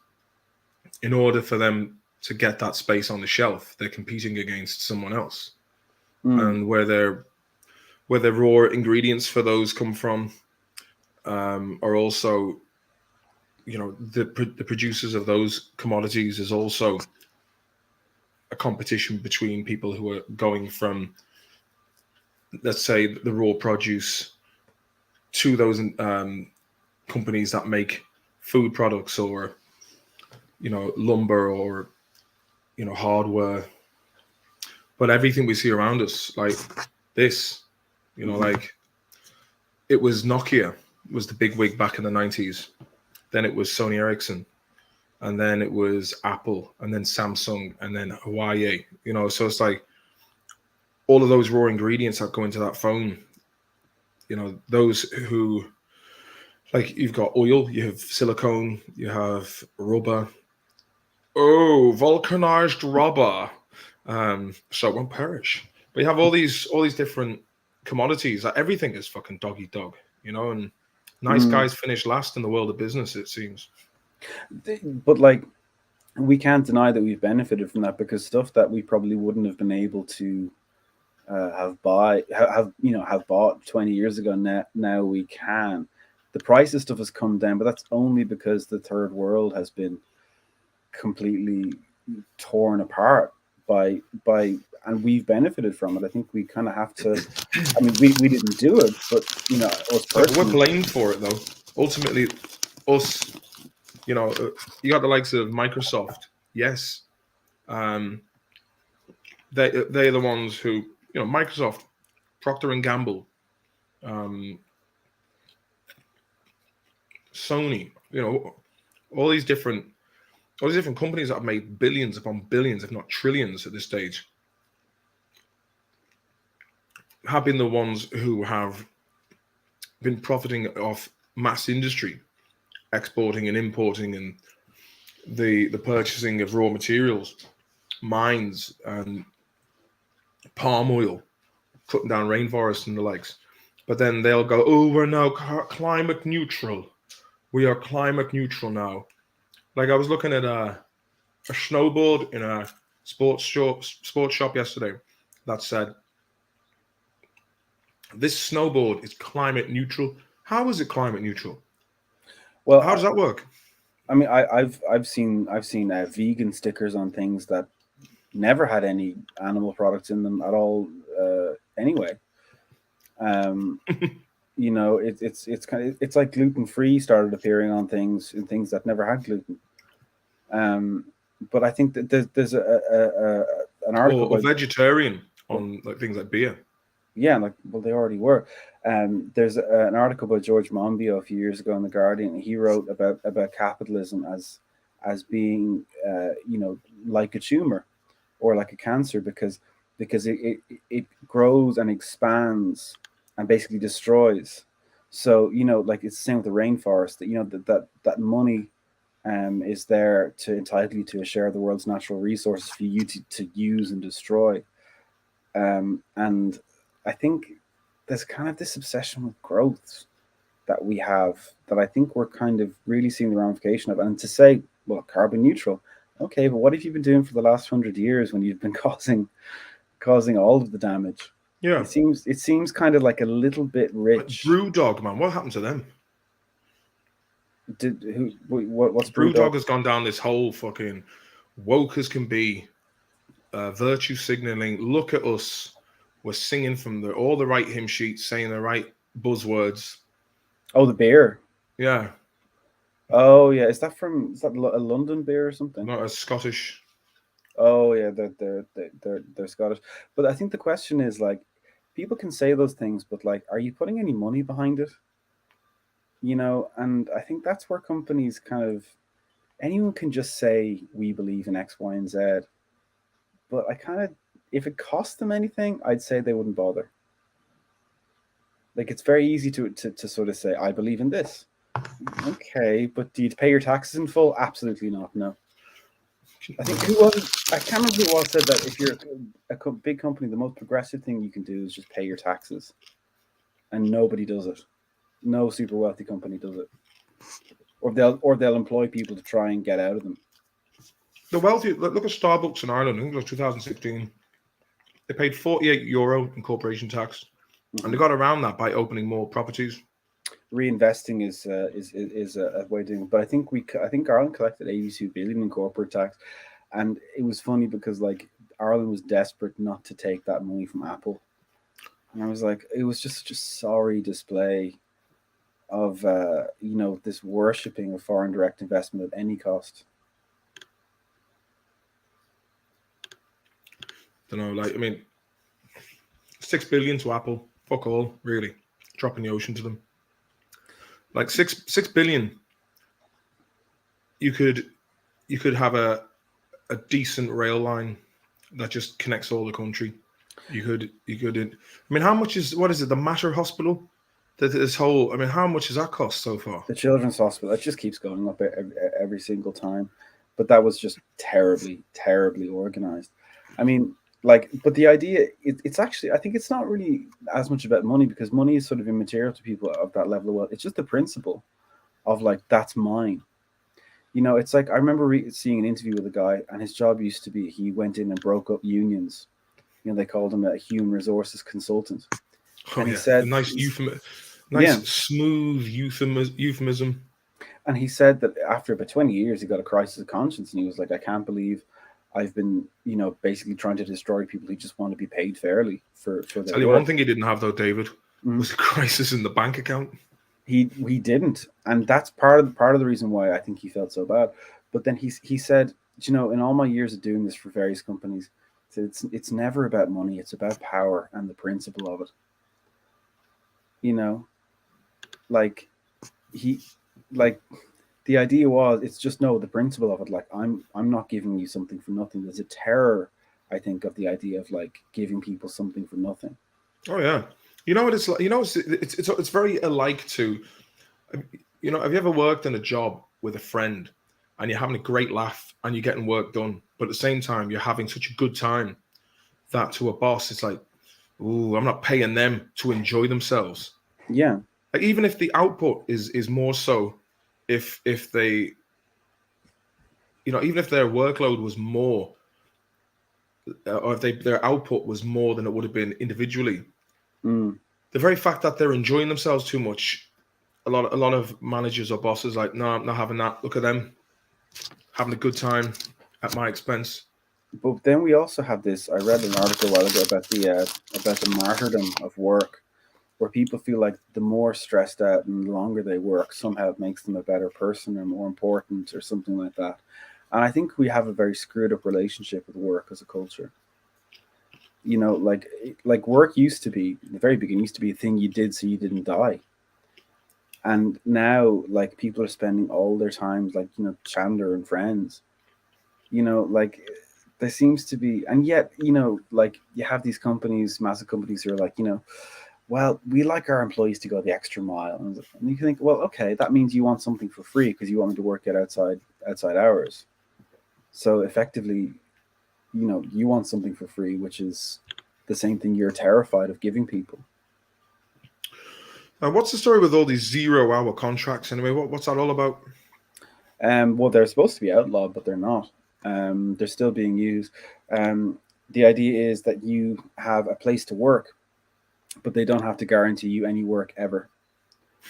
in order for them to get that space on the shelf, they're competing against someone else, and where their raw ingredients for those come from, are also, the producers of those commodities is also a competition between people who are going from, let's say, the raw produce to those companies that make food products, or lumber, or hardware. But everything we see around us, like this, like, it was Nokia was the big wig back in the 90s. Then it was Sony Ericsson, and then it was Apple, and then Samsung, and then Huawei. So it's like all of those raw ingredients that go into that phone. Those who, like, you've got oil, you have silicone, you have rubber. Oh, vulcanized rubber, so it won't perish. But you have all these different commodities. Like, everything is fucking dog eat dog, and nice guys finish last in the world of business, it seems. But like, we can't deny that we've benefited from that, because stuff that we probably wouldn't have been able to have bought 20 years ago, now we can. The price of stuff has come down, but that's only because the third world has been completely torn apart by and we've benefited from it. I think we kind of have to. I mean, we didn't do it, but us personally, we're blamed for it, though. Ultimately, us. You got the likes of Microsoft. Yes, they're the ones who, Microsoft, Procter and Gamble, Sony. All these different companies that have made billions upon billions, if not trillions at this stage, have been the ones who have been profiting off mass industry, exporting and importing, and the purchasing of raw materials, mines, and palm oil, cutting down rainforests and the likes. But then they'll go, oh, we're now climate neutral. We are climate neutral now. Like, I was looking at a snowboard in a sports shop yesterday that said, this snowboard is climate neutral. How is it climate neutral? well, how does that work? I mean, I've seen vegan stickers on things that never had any animal products in them at all. Anyway, it's kind of, it's like gluten free started appearing on things that never had gluten. But I think that there's an article or vegetarian on like things like beer. Yeah, like, well, they already were. There's an article by George Monbiot a few years ago in the Guardian. He wrote about capitalism as being like a tumor or like a cancer, because it grows and expands and basically destroys. So like, it's the same with the rainforest. That money is there to entitle you to a share of the world's natural resources for you to use and destroy. And I think there's kind of this obsession with growth that we have, that I think we're kind of really seeing the ramification of. And to say, well, carbon neutral, okay, but what have you been doing for the last 100 years when you've been causing all of the damage? Yeah, it seems kind of like a little bit rich. Like Brewdog, man, what happened to them? What's Brewdog has gone down this whole fucking woke as can be, virtue signaling. Look at us. We're singing from all the right hymn sheets, saying the right buzzwords. Oh, the beer. Yeah. Oh, yeah. Is that a London beer or something? Not a Scottish. Oh, yeah. They're Scottish. But I think the question is, like, people can say those things, but like, are you putting any money behind it? And I think that's where companies anyone can just say, we believe in X, Y, and Z. But if it costs them anything, I'd say they wouldn't bother. Like, it's very easy to sort of say, I believe in this. Okay, but do you pay your taxes in full? Absolutely not. No. I think who was it? I can't remember who it was said that if you're a big company, the most progressive thing you can do is just pay your taxes, and nobody does it. No super wealthy company does it, or they'll employ people to try and get out of them. The wealthy look at Starbucks in Ireland. I think it was 2016. They paid €48 in corporation tax, and they got around that by opening more properties. Reinvesting is a way of doing it. But I think Ireland collected 82 billion in corporate tax, and it was funny because like Ireland was desperate not to take that money from Apple, and I was like, it was just such a sorry display of this worshipping of foreign direct investment at any cost. Don't know, like I mean, 6 billion to Apple, fuck all, really, drop in the ocean to them. Like 6 billion, you could have a decent rail line that just connects all the country. You could. I mean, how much is what is it? The Mater Hospital. This whole. I mean, how much has that cost so far? The Children's Hospital, it just keeps going up every single time, but that was just terribly, terribly organized. I mean, like, but the idea, it's actually, I think it's not really as much about money because money is sort of immaterial to people of that level of wealth. It's just the principle of like, that's mine. It's like I remember seeing an interview with a guy, and his job used to be he went in and broke up unions. They called him a human resources consultant. Oh, and he yeah. said, a nice yeah, smooth euphemism. And he said that after about 20 years, he got a crisis of conscience, and he was like, I can't believe I've been, basically trying to destroy people who just want to be paid fairly for their Tell you work. one thing he didn't have though, David, was a crisis in the bank account. He didn't, and that's part of the reason why I think he felt so bad. But then he said, in all my years of doing this for various companies, it's never about money. It's about power and the principle of it. Like he like the idea was it's just the principle of it. Like I'm not giving you something for nothing. There's a terror, I think, of the idea of like giving people something for nothing. Oh yeah, you know what it's like. It's very alike to, have you ever worked in a job with a friend and you're having a great laugh and you're getting work done, but at the same time you're having such a good time that to a boss it's like, ooh, I'm not paying them to enjoy themselves. Yeah. Like even if the output is more so, if they, even if their workload was more, or if their output was more than it would have been individually, the very fact that they're enjoying themselves too much, a lot of managers or bosses like, no, I'm not having that. Look at them having a good time at my expense. But then we also have this. I read an article a while ago about the martyrdom of work, where people feel like the more stressed out and the longer they work, somehow it makes them a better person or more important or something like that. And I think we have a very screwed up relationship with work as a culture. Like work used to be, in the very beginning, used to be a thing you did so you didn't die. And now, like, people are spending all their times, like, Chandler and Friends. Like, there seems to be, and yet, like, you have these companies, massive companies who are like, well, we like our employees to go the extra mile. And you can think, well, okay, that means you want something for free because you want them to work it outside hours. So effectively, you want something for free, which is the same thing you're terrified of giving people. What's the story with all these 0-hour contracts anyway? What's that all about? Well, they're supposed to be outlawed, but they're not. They're still being used. The idea is that you have a place to work, but they don't have to guarantee you any work ever.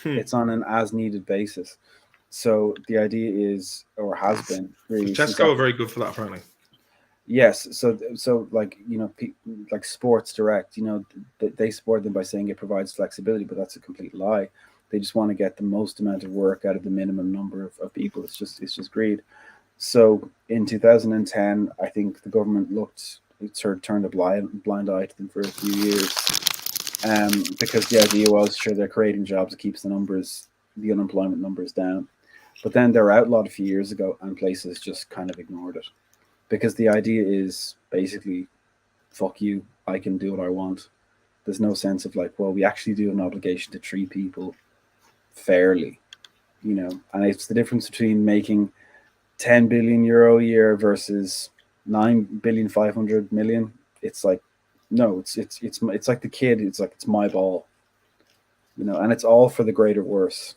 It's on an as-needed basis. So the idea is, or has been, really. Tesco are very good for that, apparently. Yes. So like, like Sports Direct, they support them by saying it provides flexibility, but that's a complete lie. They just want to get the most amount of work out of the minimum number of people. It's just greed. So in 2010, I think the government turned a blind eye to them for a few years, because the idea was, sure, they're creating jobs, it keeps the unemployment numbers down. But then they were outlawed a few years ago, and places just kind of ignored it, because the idea is basically, fuck you, I can do what I want. There's no sense of like, well, we actually do have an obligation to treat people fairly, and it's the difference between making 10 billion euro a year versus 9,500,000,000. It's like, no, it's like the kid. It's like, it's my ball, and it's all for the greater worse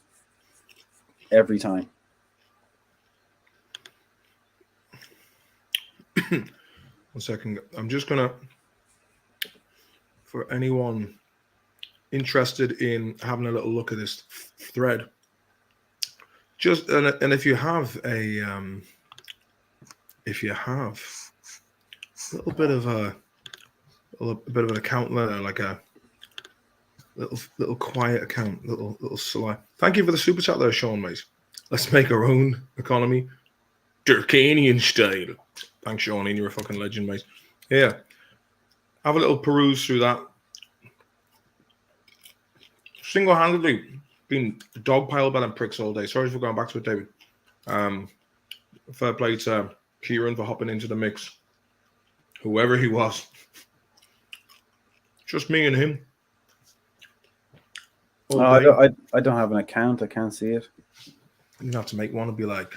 every time. 1 second. I'm just gonna, for anyone interested in having a little look at this thread, just and if you have a little bit of an account there, like a little quiet account, little sly. Thank you for the super chat there, Sean, mate. Let's make our own economy, Durkanian style. Thanks, Sean. You're a fucking legend, mate. Yeah, have a little peruse through that. Single-handedly been dogpiled by them pricks all day. Sorry for going back to it, David. Fair play to Kieran for hopping into the mix. Whoever he was. Just me and him. I don't have an account. I can't see it. You have to make one and be like,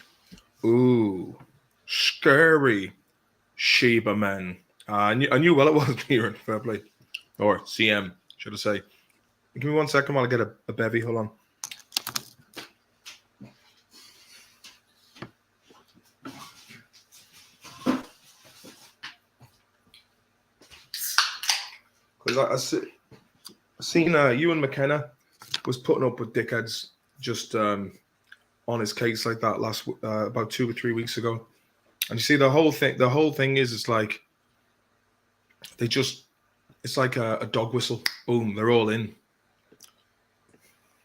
ooh, scary Sheba man. I knew well it was Kieran. Fair play. Or CM, should I say. Give me 1 second while I get a bevy. Hold on. Because I seen Ewan McKenna was putting up with dickheads just on his case like that about 2 or 3 weeks ago. And you see the whole thing is, it's like it's like a dog whistle. Boom, they're all in.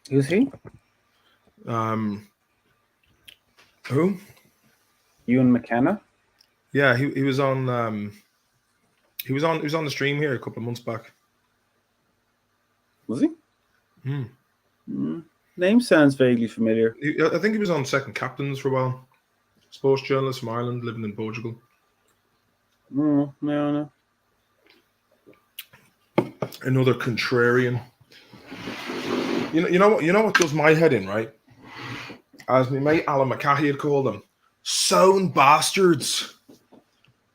Who's he? Who? Ewan McKenna? Yeah, he was on he was on the stream here a couple of months back. Was he? Name sounds vaguely familiar. I think he was on Second Captains for a while. Sports journalist from Ireland, living in Portugal. No. Another contrarian. You know what does my head in, right? As my mate Alan McCahey had called them, sound bastards. Do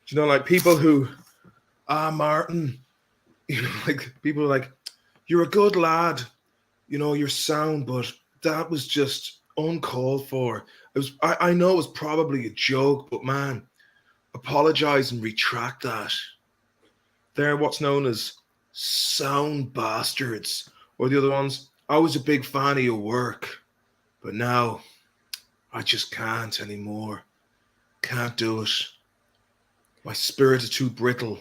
you know, like people who, Martin, like people are like, you're a good lad, you're sound, but that was just uncalled for. I know it was probably a joke, but man, apologize and retract that. They're what's known as sound bastards. Or the other ones, I was a big fan of your work, but now I just can't anymore. Can't do it. My spirit is too brittle.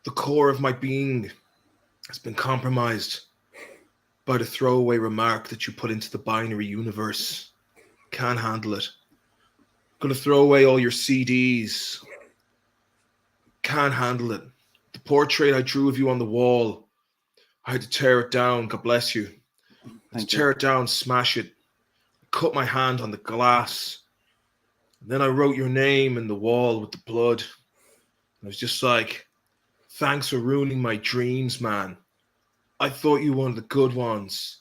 The core of my being has been compromised by the throwaway remark that you put into the binary universe. Can't handle it. Gonna throw away all your CDs. Can't handle it. The portrait I drew of you on the wall, I had to tear it down. God bless you. I had to tear it down, smash it, cut my hand on the glass. And then I wrote your name in the wall with the blood. I was just like, thanks for ruining my dreams, man. I thought you were one of the good ones.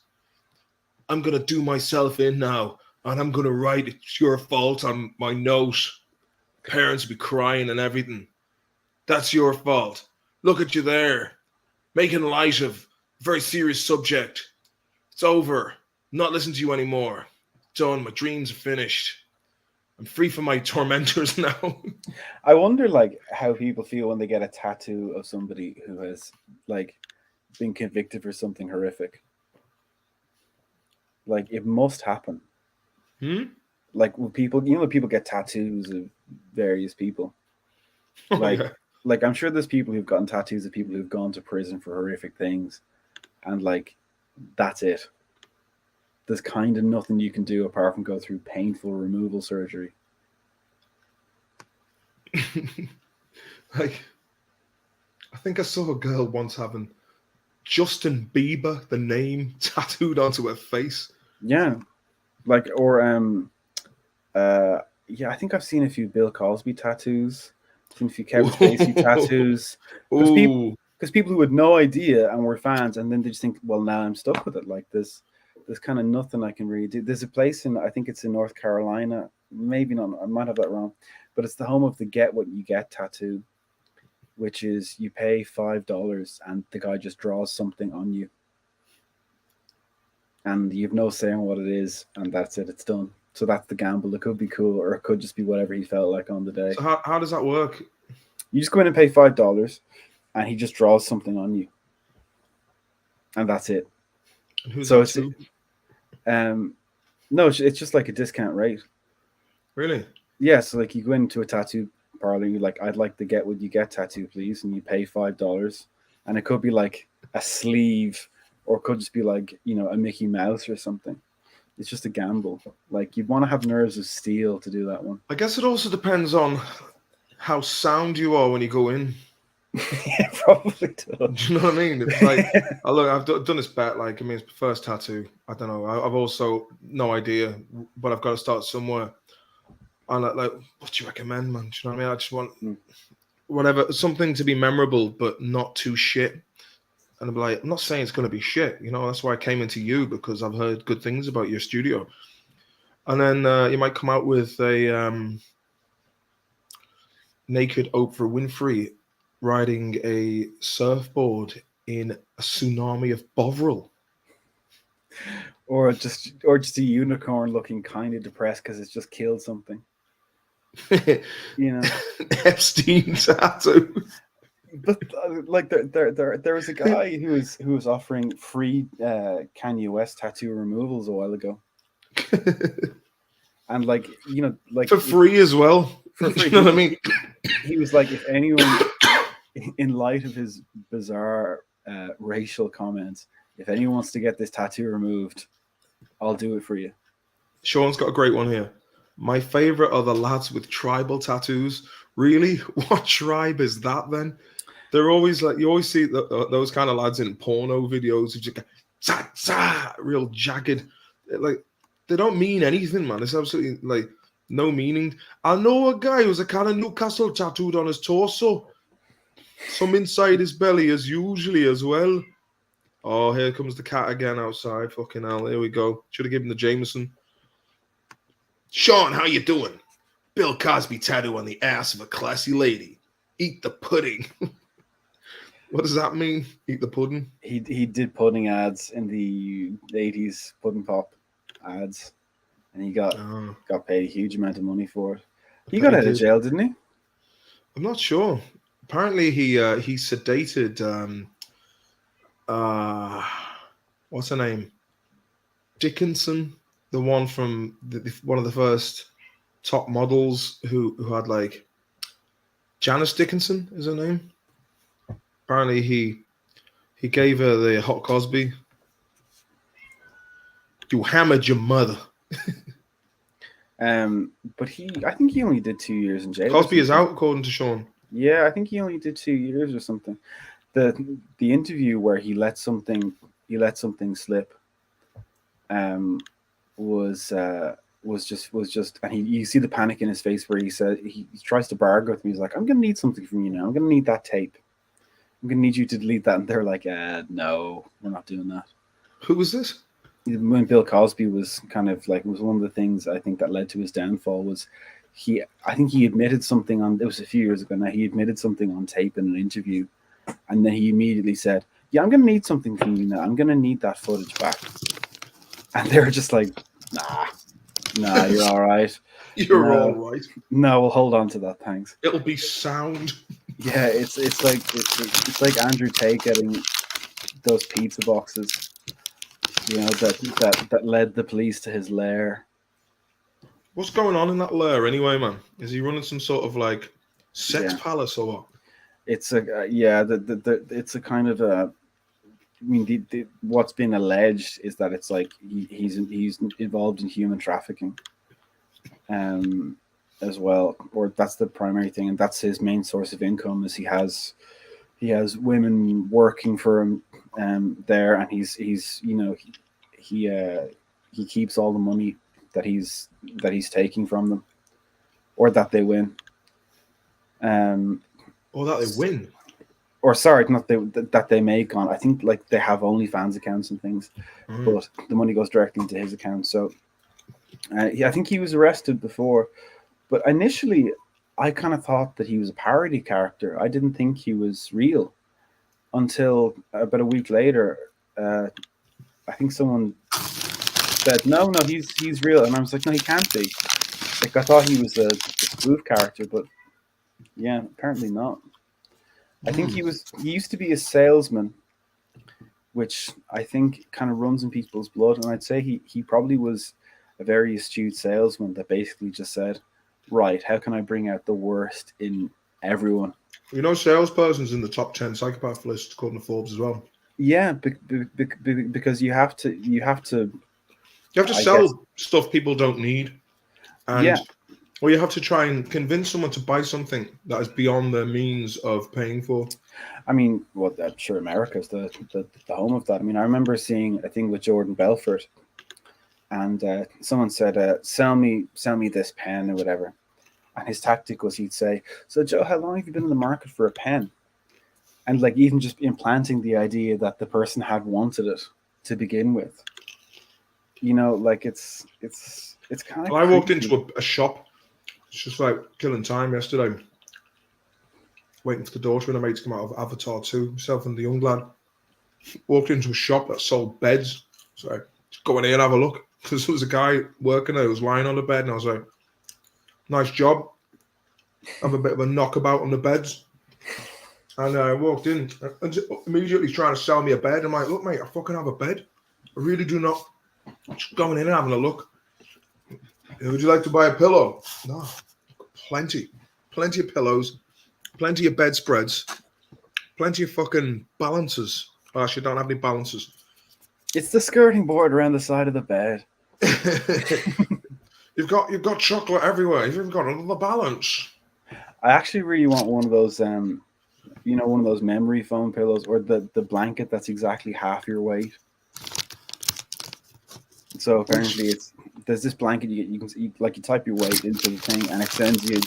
I'm going to do myself in now, and I'm going to write it's your fault on my note. Parents be crying and everything. That's your fault. Look at you there, making light of a very serious subject. It's over. I'm not listening to you anymore. Done. My dreams are finished. I'm free from my tormentors now. I wonder, like, how people feel when they get a tattoo of somebody who has, like, been convicted for something horrific. Like, it must happen. Like, when people, when people get tattoos of various people. Like, I'm sure there's people who've gotten tattoos of people who've gone to prison for horrific things. And, like, that's it. There's kind of nothing you can do apart from go through painful removal surgery. Like, I think I saw a girl once having Justin Bieber, the name, tattooed onto her face. Yeah. Like, or, yeah, I think I've seen a few Bill Cosby tattoos. I've seen a few Kevin Spacey tattoos. Because people who had no idea and were fans, and then they just think, well, now I'm stuck with it. Like, there's kind of nothing I can really do. There's a place I think it's in North Carolina. maybe not. I might have that wrong, but it's the home of the Get What You Get tattoo, which is you pay $5 and the guy just draws something on you, and you've no say on what it is, and that's it. It's done. So that's the gamble. It could be cool, or it could just be whatever he felt like on the day. So how does that work? You just go in and pay $5, and he just draws something on you, and that's it. And who's So that it's to? no, it's just like a discount rate. Really? Yeah, so like you go into a tattoo parlor, you're like, I'd like the Get What You Get tattoo, please, and you pay $5, and it could be like a sleeve, or it could just be like, you know, a Mickey Mouse or something. It's just a gamble. Like, you'd want to have nerves of steel to do that one. I guess it also depends on how sound you are when you go in. Yeah, probably does. Do you know what I mean? It's like, I've done this bet. Like, I mean, it's the first tattoo. I don't know. I've also no idea, but I've got to start somewhere. And like, what do you recommend, man? Do you know what I mean? I just want whatever, something to be memorable, but not too shit. And I'm like, I'm not saying it's going to be shit. You know, that's why I came into you, because I've heard good things about your studio. And then you might come out with a naked Oprah Winfrey riding a surfboard in a tsunami of Bovril. Or just a unicorn looking kind of depressed because it's just killed something. You know, Epstein tattoo. but like there was a guy who was offering free Kanye West tattoo removals a while ago, and like, you know, like For free as well. For free. You know what I mean? He was like, if anyone, in light of his bizarre racial comments, if anyone wants to get this tattoo removed, I'll do it for you. Sean's got a great one here. My favorite are the lads with tribal tattoos. Really? What tribe is that then? They're always like, you always see those kind of lads in porno videos who just go, real jagged. Like, they don't mean anything, man. It's absolutely like no meaning. I know a guy who's a kind of Newcastle tattooed on his torso. Some inside his belly as usually as well. Oh, here comes the cat again outside. Fucking hell. Here we go. Should have given the Jameson. Sean, how you doing? Bill Cosby tattoo on the ass of a classy lady. Eat the pudding. What does that mean? Eat the pudding? He did pudding ads in the 80s, pudding pop ads, and he got paid a huge amount of money for it. He got out of jail, didn't he? I'm not sure. Apparently he sedated what's her name? Dickinson, the one from one of the first top models who had like Janice Dickinson is her name. Apparently he gave her the hot Cosby. You hammered your mother. But I think he only did 2 years in jail. Cosby is out, according to Sean. Yeah, I think he only did 2 years or something. The interview where he let something slip was just, and you see the panic in his face where he said he tries to bargain with me. He's like, I'm gonna need something from you now. I'm gonna need that tape. I'm gonna need you to delete that. And they're like, no, we're not doing that. Who was this? When Bill Cosby was kind of like, it was one of the things I think that led to his downfall was I think he admitted something it was a few years ago now, he admitted something on tape in an interview, and then he immediately said, yeah, I'm going to need something from you now. I'm going to need that footage back. And they were just like, nah, you're all right. You're all right. No, we'll hold on to that, thanks. It'll be sound. Yeah, it's like Andrew Tate getting those pizza boxes, you know, that led the police to his lair. What's going on in that lair anyway, man? Is he running some sort of like sex palace or what? It's it's a kind of a. I mean, what's been alleged is that it's like he's involved in human trafficking, as well, or that's the primary thing, and that's his main source of income. Is he has women working for him, there, and he's you know he keeps all the money that he's taking from them, or that they win. Or that they win. Or sorry, not that they make on. I think like they have OnlyFans accounts and things, but the money goes directly into his account. So I think he was arrested before, but initially, I kind of thought that he was a parody character. I didn't think he was real until about a week later. Uh, I think someone said, "No, he's real," and I was like, "No, he can't be." Like I thought he was a spoof character, but yeah, apparently not. I think Hmm. he used to be a salesman, which I think kind of runs in people's blood. And I'd say he probably was a very astute salesman that basically just said, right, how can I bring out the worst in everyone? You know, salesperson's in the top 10 psychopath list according to Forbes as well. Yeah, because you have to, You have to I guess, sell stuff people don't need, and yeah. or you have to try and convince someone to buy something that is beyond their means of paying for. I mean, well, I'm sure America's the home of that. I mean, I remember seeing a thing with Jordan Belfort, and someone said, sell me this pen or whatever. And his tactic was he'd say, so Joe, how long have you been in the market for a pen? And like even just implanting the idea that the person had wanted it to begin with. You know, like it's kind of I walked creepy. into a shop, it's just like killing time yesterday, waiting for the daughter and a mate to come out of Avatar 2, myself and the young lad. Walked into a shop that sold beds. So I just go in here and have a look. Because there was a guy working there who was lying on the bed, and I was like, nice job. Have a bit of a knockabout on the beds. And I walked in and immediately trying to sell me a bed. I'm like, look, mate, I fucking have a bed. I really do not. Just going in and having a look. Would you like to buy a pillow? No. Plenty. Plenty of pillows. Plenty of bedspreads. Plenty of fucking balances. Oh, actually, don't have any balances. It's the skirting board around the side of the bed. You've got chocolate everywhere. You've even got another balance. I actually really want one of those one of those memory foam pillows or the blanket that's exactly half your weight. So apparently there's this blanket you type your weight into the thing and it sends you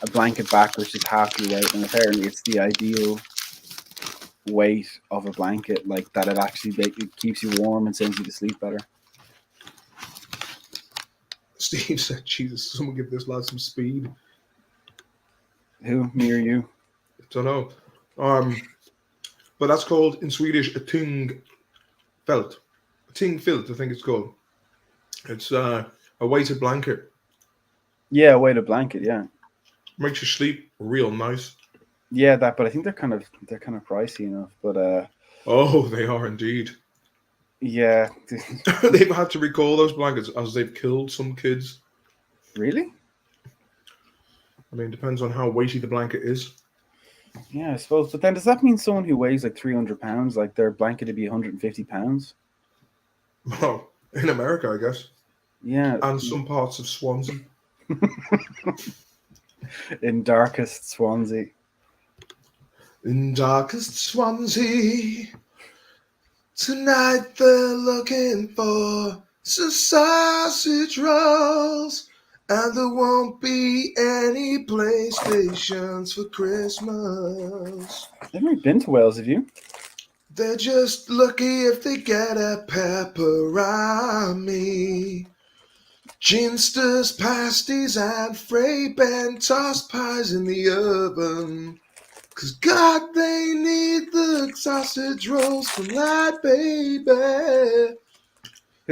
a blanket back which is half your weight, and apparently it's the ideal weight of a blanket, like that it keeps you warm and sends you to sleep better. Steve said, Jesus, someone give this lad some speed. Who, me or you? Don't know. But that's called in Swedish a ting felt. A ting filt, I think it's called. It's a weighted blanket. Yeah, a weighted blanket. Yeah, Makes you sleep real nice. yeah, that. But I think they're kind of pricey enough. But Oh, they are indeed. yeah, They've had to recall those blankets as they've killed some kids. really? I mean, it depends on how weighty the blanket is. Yeah, I suppose. But then does that mean someone who weighs like 300 pounds, like their blanket to be 150 pounds? Well, in America, I guess. Yeah, And some parts of Swansea. in darkest Swansea. In darkest Swansea, tonight they're looking for some sausage rolls, and there won't be any PlayStations for Christmas. I've never been to Wales, have you? They're just lucky if they get a pepperami. Ginsters, pasties, and Frey tossed pies in the oven. 'Cause God, they need the sausage rolls from that baby.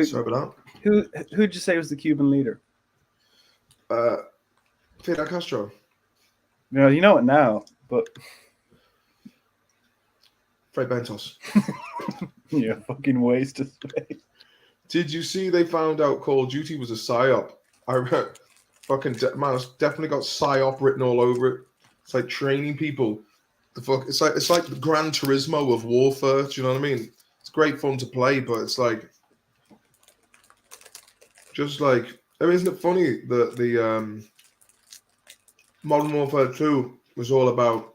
Sorry about Who'd you say was the Cuban leader? that. Fidel Castro. No, you know it now, but Frey Bentos. you're a fucking waste of space. Did you see they found out Call of Duty was a psyop? I read, man, it's definitely got psyop written all over it. It's like training people. It's like the Gran Turismo of warfare. Do you know what I mean? It's great fun to play, but it's like just like, I mean, isn't it funny that the Modern Warfare 2 was all about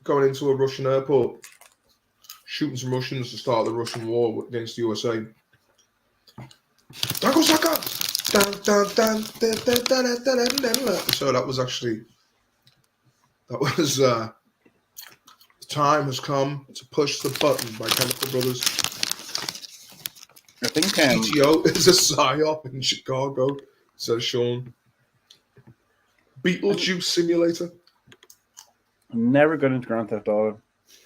going into a Russian airport, shooting some Russians to start the Russian war against the USA. Taco Saka! So that was time has come to push the button by Chemical Brothers. I think GTO is a psyop in Chicago, says Sean. Beetlejuice Simulator. I'm never got into Grand Theft Auto.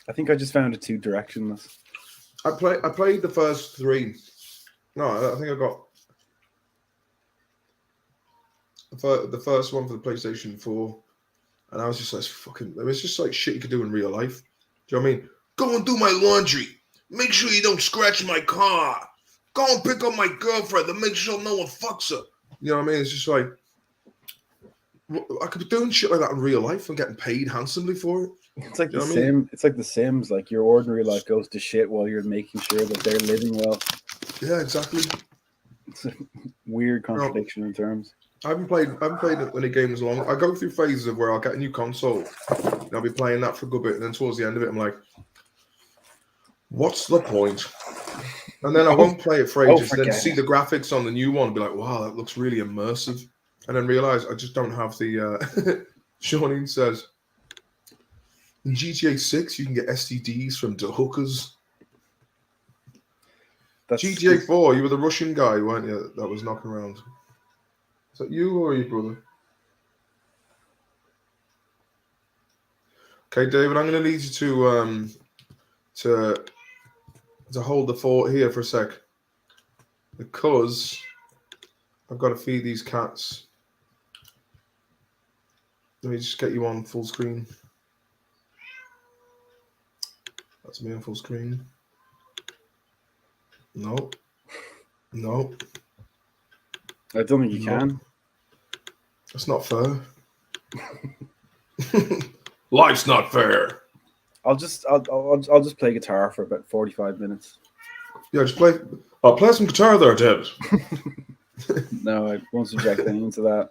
I think I just found it too directionless. I played the first 3. No, I think I got the first one for the PlayStation 4, and I was just like, fucking. It was just like shit you could do in real life. Do you know what I mean? Go and do my laundry. Make sure you don't scratch my car. Go and pick up my girlfriend and make sure no one fucks her. You know what I mean? It's just like I could be doing shit like that in real life and getting paid handsomely for it. It's like You know the what I mean? Sim. It's like the Sims. Like your ordinary life goes to shit while you're making sure that they're living well. Yeah, exactly. It's a weird contradiction in terms. I haven't played any games long. I go through phases of where I'll get a new console and I'll be playing that for a good bit, and then towards the end of it, I'm like, what's the point? And then I won't play it for ages, then see the graphics on the new one and be like, wow, that looks really immersive. And then realize I just don't have the Shawneen says in GTA 6 you can get STDs from the hookers. GTA 4, you were the Russian guy, weren't you, that was knocking around? Is that you or your brother? Okay, David, I'm going to need you to hold the fort here for a sec, because I've got to feed these cats. Let me just get you on full screen. That's me on full screen. Nope. Nope. I don't think you can. That's not fair. Life's not fair. I'll just play guitar for about 45 minutes. Yeah, just play. I'll play some guitar there, David. No, I won't subject anyone to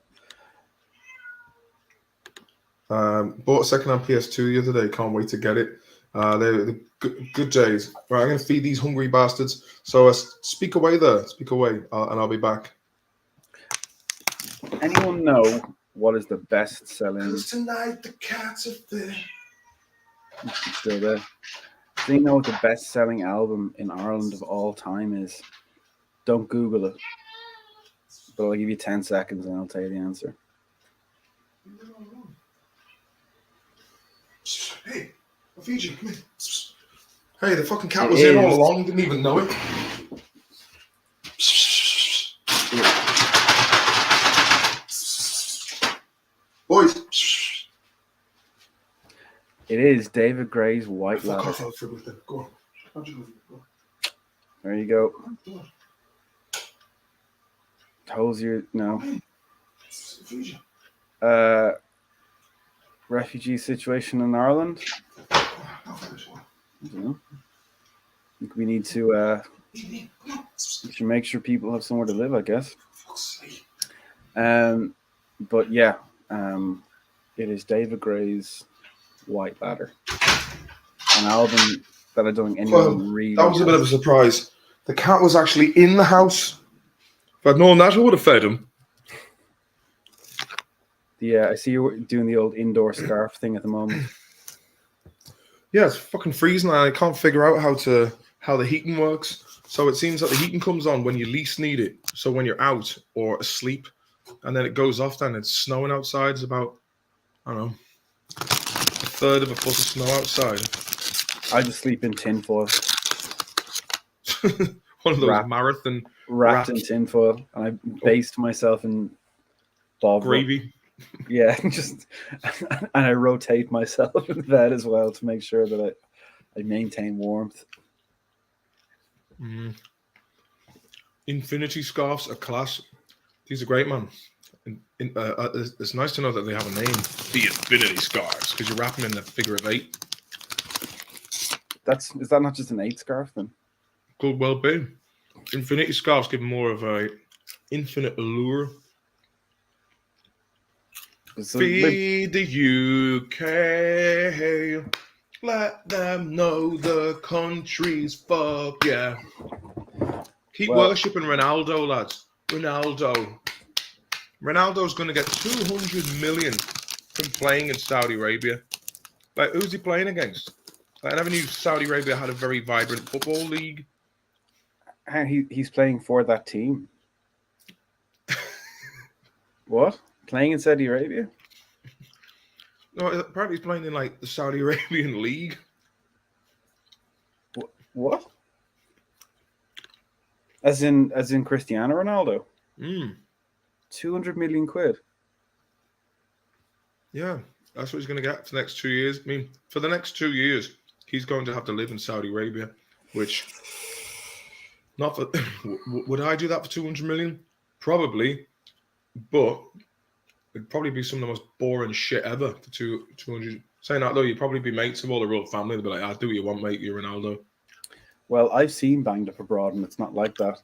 that. Bought a second-hand PS2 the other day. Can't wait to get it. They're good days. Right, I'm going to feed these hungry bastards. So speak away there. Speak away, and I'll be back. Anyone know what is the best-selling? Because tonight the cats are there. Still there. Do you know what the best-selling album in Ireland of all time is? Don't Google it. But I'll give you 10 seconds and I'll tell you the answer. Hey, I'll feed you. Come here. Hey, the fucking cat was in all along. Didn't even know it. Boys. It is David Gray's White Ladder. Go on. There you go. Hosier, no. Refugee situation in Ireland. I don't know. I think we need to we should make sure people have somewhere to live, I guess. But yeah, it is David Gray's White Ladder, an album that I don't think anyone really. That was a bit of a surprise. The cat was actually in the house. If I'd known that, I would have fed him. Yeah, I see you're doing the old indoor scarf thing at the moment. Yeah, it's fucking freezing, and I can't figure out how the heating works. So it seems that the heating comes on when you least need it. So when you're out or asleep, and then it goes off. Then it's snowing outside. It's about, I don't know, a third of a foot of snow outside. I just sleep in tinfoil. One of those marathon wrapped in tinfoil, and I baste myself in bob gravy. Yeah, just and I rotate myself in bed as well to make sure that I maintain warmth. Infinity scarves are class. These are great, man. It's nice to know that they have a name, the Infinity scarves, because you wrap them in the figure of 8. Is that not just an 8 scarf then? Could well be. Infinity scarves give more of a infinite allure. Feed the UK. Let them know the country's fuck, yeah. Keep worshipping Ronaldo, lads. Ronaldo's going to get 200 million from playing in Saudi Arabia. Like, who's he playing against? Like, I never knew Saudi Arabia had a very vibrant football league. He's playing for that team. What? Playing in Saudi Arabia? No, apparently he's playing in like the Saudi Arabian league. What? As in Cristiano Ronaldo? 200 million quid. Yeah, that's what he's going to get for the next 2 years. I mean, for the next 2 years, he's going to have to live in Saudi Arabia, which not for. Would I do that for 200 million? Probably, but it'd probably be some of the most boring shit ever for 200. Saying that though, you'd probably be mates with all the royal family. They'd be like, "I do what you want, mate. You're Ronaldo." Well, I've seen Banged Up Abroad, and it's not like that.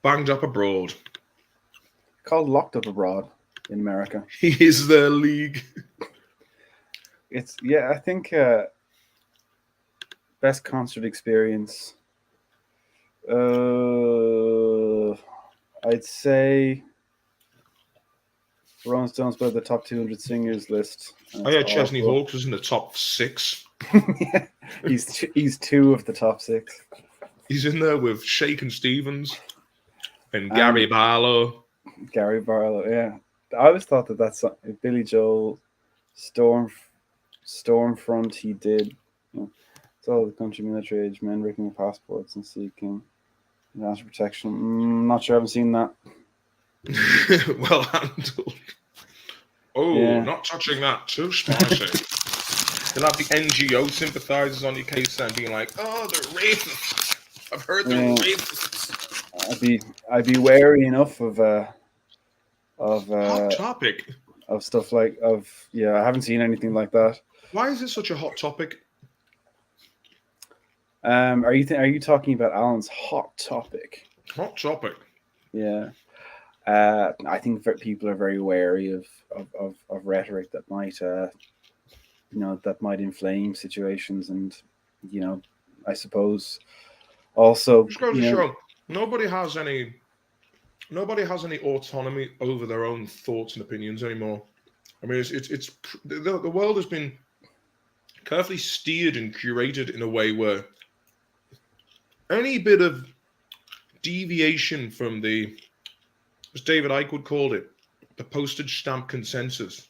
Banged Up Abroad. Called Locked Up Abroad in America. He is their league. I think best concert experience. I'd say Rolling Stones put the top 200 singers list. Oh yeah, Chesney Hawkes was in the top 6. Yeah, he's 2 of the top 6. He's in there with Shakin' Stevens and Gary Barlow. Gary Barlow, yeah. I always thought that's Billy Joel, Stormfront. He did. It's all the country military age men breaking passports and seeking national protection. Not sure. I haven't seen that. Well handled. Oh, yeah. Not touching that. Too spicy. You'll have the NGO sympathizers on your case and being like, "Oh, they're racist. I've heard they're racist." I'd be wary enough of hot topic of stuff I haven't seen anything like that. Why is this such a hot topic? Are you talking about Alan's hot topic? Hot topic. Yeah. I think people are very wary of rhetoric that might that might inflame situations, and I suppose also just goes to show nobody has any autonomy over their own thoughts and opinions anymore. I mean, it's the world has been carefully steered and curated in a way where any bit of deviation from the, as David Icke would call it, the postage stamp consensus,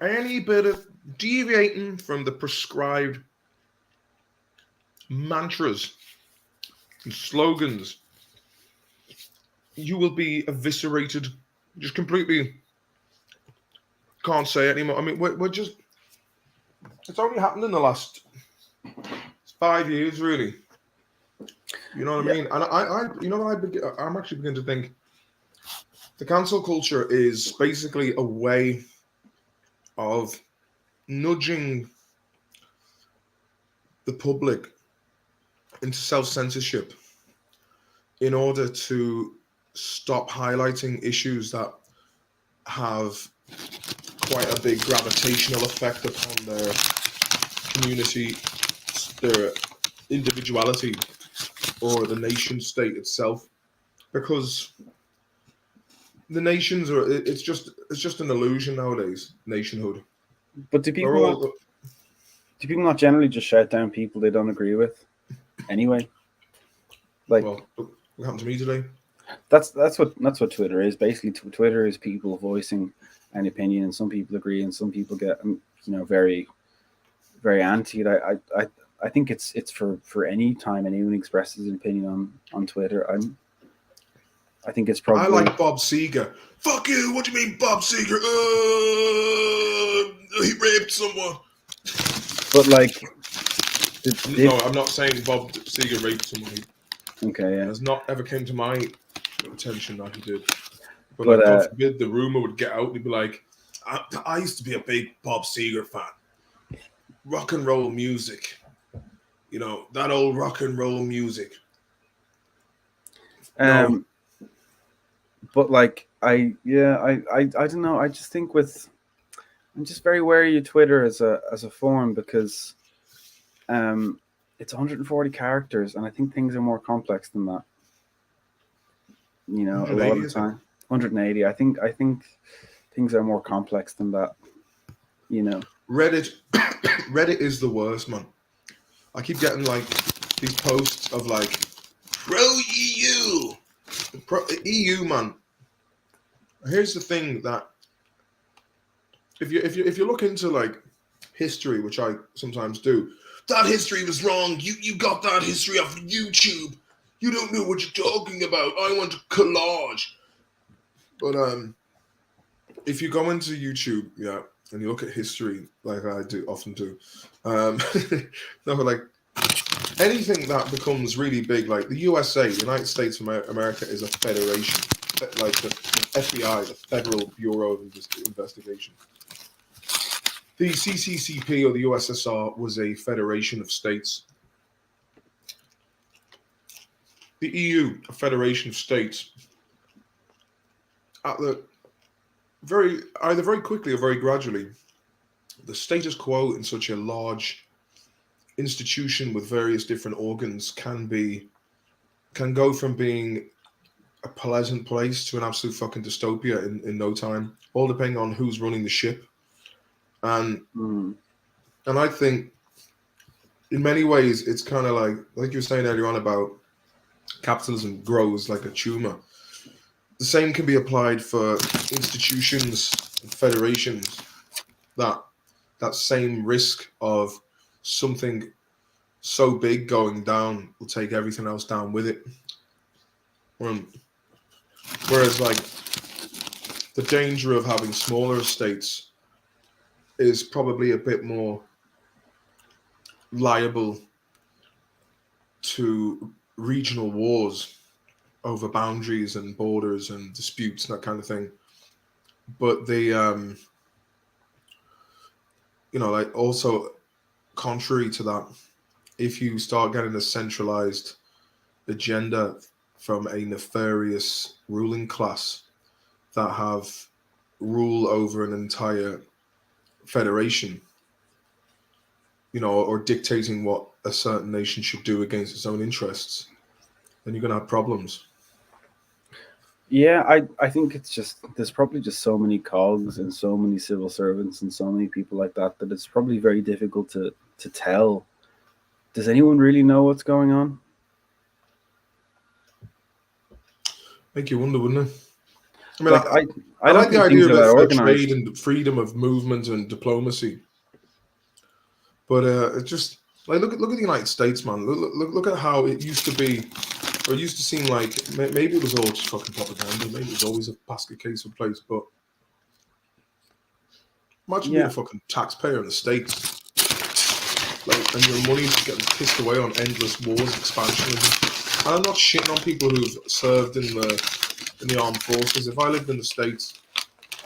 any bit of deviating from the prescribed mantras and slogans, you will be eviscerated. Just completely can't say it anymore. I mean, we're just, it's only happened in the last 5 years, really. You know what I mean? And I'm actually beginning to think the cancel culture is basically a way of nudging the public into self-censorship in order to stop highlighting issues that have quite a big gravitational effect upon their community, their individuality, or the nation state itself, because the nations are it's just an illusion nowadays, nationhood. But do people not generally just shout down people they don't agree with anyway? Like, well, what happened to me today? That's what Twitter is. Basically, Twitter is people voicing an opinion, and some people agree and some people get very, very anti. I think it's for any time anyone expresses an opinion on Twitter. I think it's probably. I like Bob Seger. Fuck you! What do you mean, Bob Seger? He raped someone. But like, no, I'm not saying Bob Seger raped someone. Okay, yeah. It has not ever came to my attention that he did. But like, God forbid the rumor would get out. He'd be like, I used to be a big Bob Seger fan. Rock and roll music. That old rock and roll music. No. But like, I don't know. I just think I'm just very wary of Twitter as a forum because it's 140 characters, and I think things are more complex than that. A lot of the time. 180. I think things are more complex than that. Reddit is the worst, man. I keep getting like these posts of like pro EU, pro EU man. Here's the thing that if you look into like history, which I sometimes do, that history was wrong. You got that history off YouTube. You don't know what you're talking about. I want a collage. But if you go into YouTube, yeah, and you look at history, like I do often do, no, but like anything that becomes really big, like the USA, the United States of America, is a federation, like the FBI, the Federal Bureau of Investigation. The CCCP, or the USSR, was a federation of states. The EU, a federation of states. At the either very quickly or very gradually, the status quo in such a large institution with various different organs can go from being a pleasant place to an absolute fucking dystopia in no time, all depending on who's running the ship. And I think in many ways it's kind of like you were saying earlier on about capitalism grows like a tumor. The same can be applied for institutions and federations. That same risk of something so big going down will take everything else down with it. Whereas like the danger of having smaller states is probably a bit more liable to regional wars over boundaries and borders and disputes and that kind of thing. But the like also contrary to that, if you start getting a centralized agenda from a nefarious ruling class that have rule over an entire federation, or dictating what a certain nation should do against its own interests, then you're going to have problems. Yeah, I think it's just there's probably just so many cogs and so many civil servants and so many people like that it's probably very difficult to tell. Does anyone really know what's going on? Make you wonder, wouldn't it? I mean, Like I don't like the think idea things are that of organized. trade and freedom of movement and diplomacy, but it just like look at the United States, man. Look at how it used to be, or it used to seem like maybe it was all just fucking propaganda. Maybe it was always a basket case of place. But imagine being a fucking taxpayer in the States, like, and your money's getting pissed away on endless wars, expansionism. And I'm not shitting on people who've served in the armed forces. If I lived in the States,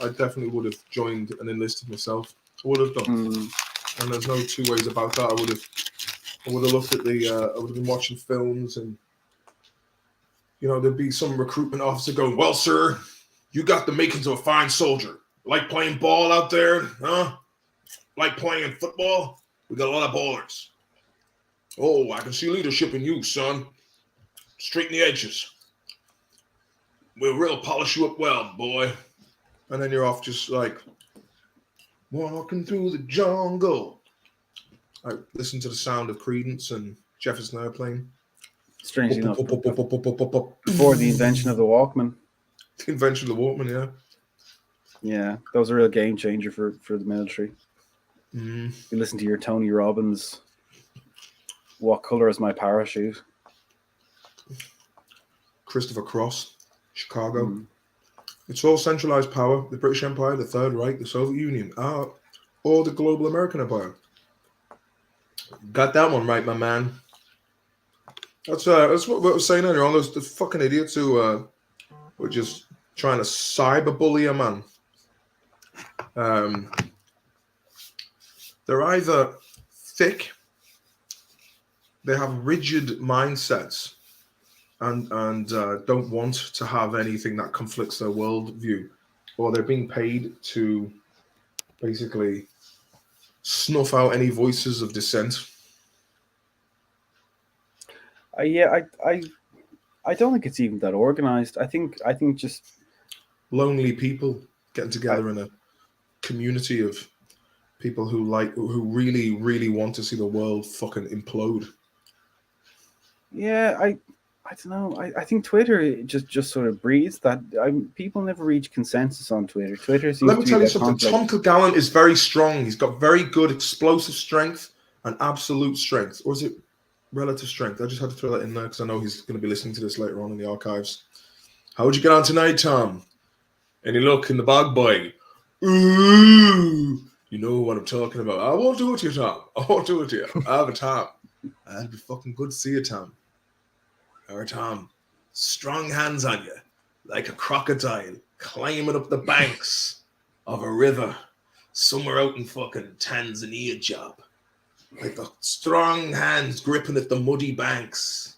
I definitely would have joined and enlisted myself. I would have done. And there's no two ways about that. I would have looked at I would have been watching films, and there'd be some recruitment officer going, "Well, sir, you got the makings of a fine soldier. Like playing ball out there, huh? Like playing football? We got a lot of ballers. Oh, I can see leadership in you, son. Straighten the edges. We'll real polish you up well, boy." And then you're off just like walking through the jungle. I listen to the sound of Credence and Jefferson Airplane. Strangely enough, before the invention of the Walkman. The invention of the Walkman, yeah. Yeah, that was a real game changer for the military. You listen to your Tony Robbins, "What color is my parachute?" Christopher Cross, Chicago. It's all centralized power: the British Empire, the Third Reich, the Soviet Union, or the global American Empire. Got that one right, my man. That's what I was saying earlier on. Those the fucking idiots who were just trying to cyberbully a man. They're either thick, they have rigid mindsets, and don't want to have anything that conflicts their worldview, or they're being paid to basically snuff out any voices of dissent. Yeah, I don't think it's even that organized. I think just lonely people getting together in a community of people who really, really want to see the world fucking implode. Yeah, I don't know. I think Twitter just sort of breeds that. People never reach consensus on Twitter. Twitter seems Let me to be tell you about something. conflict. Tom Kilgallen is very strong. He's got very good explosive strength and absolute strength. Or is it relative strength? I just had to throw that in there because I know he's going to be listening to this later on in the archives. How would you get on tonight, Tom? Any luck in the bog, boy? Ooh, you know what I'm talking about. I won't do it to you, Tom. I won't do it to you. I have a Tom. That'd be fucking good to see you, Tom. Or Tom, strong hands on you, like a crocodile climbing up the banks of a river somewhere out in fucking Tanzania, job. Like the strong hands gripping at the muddy banks.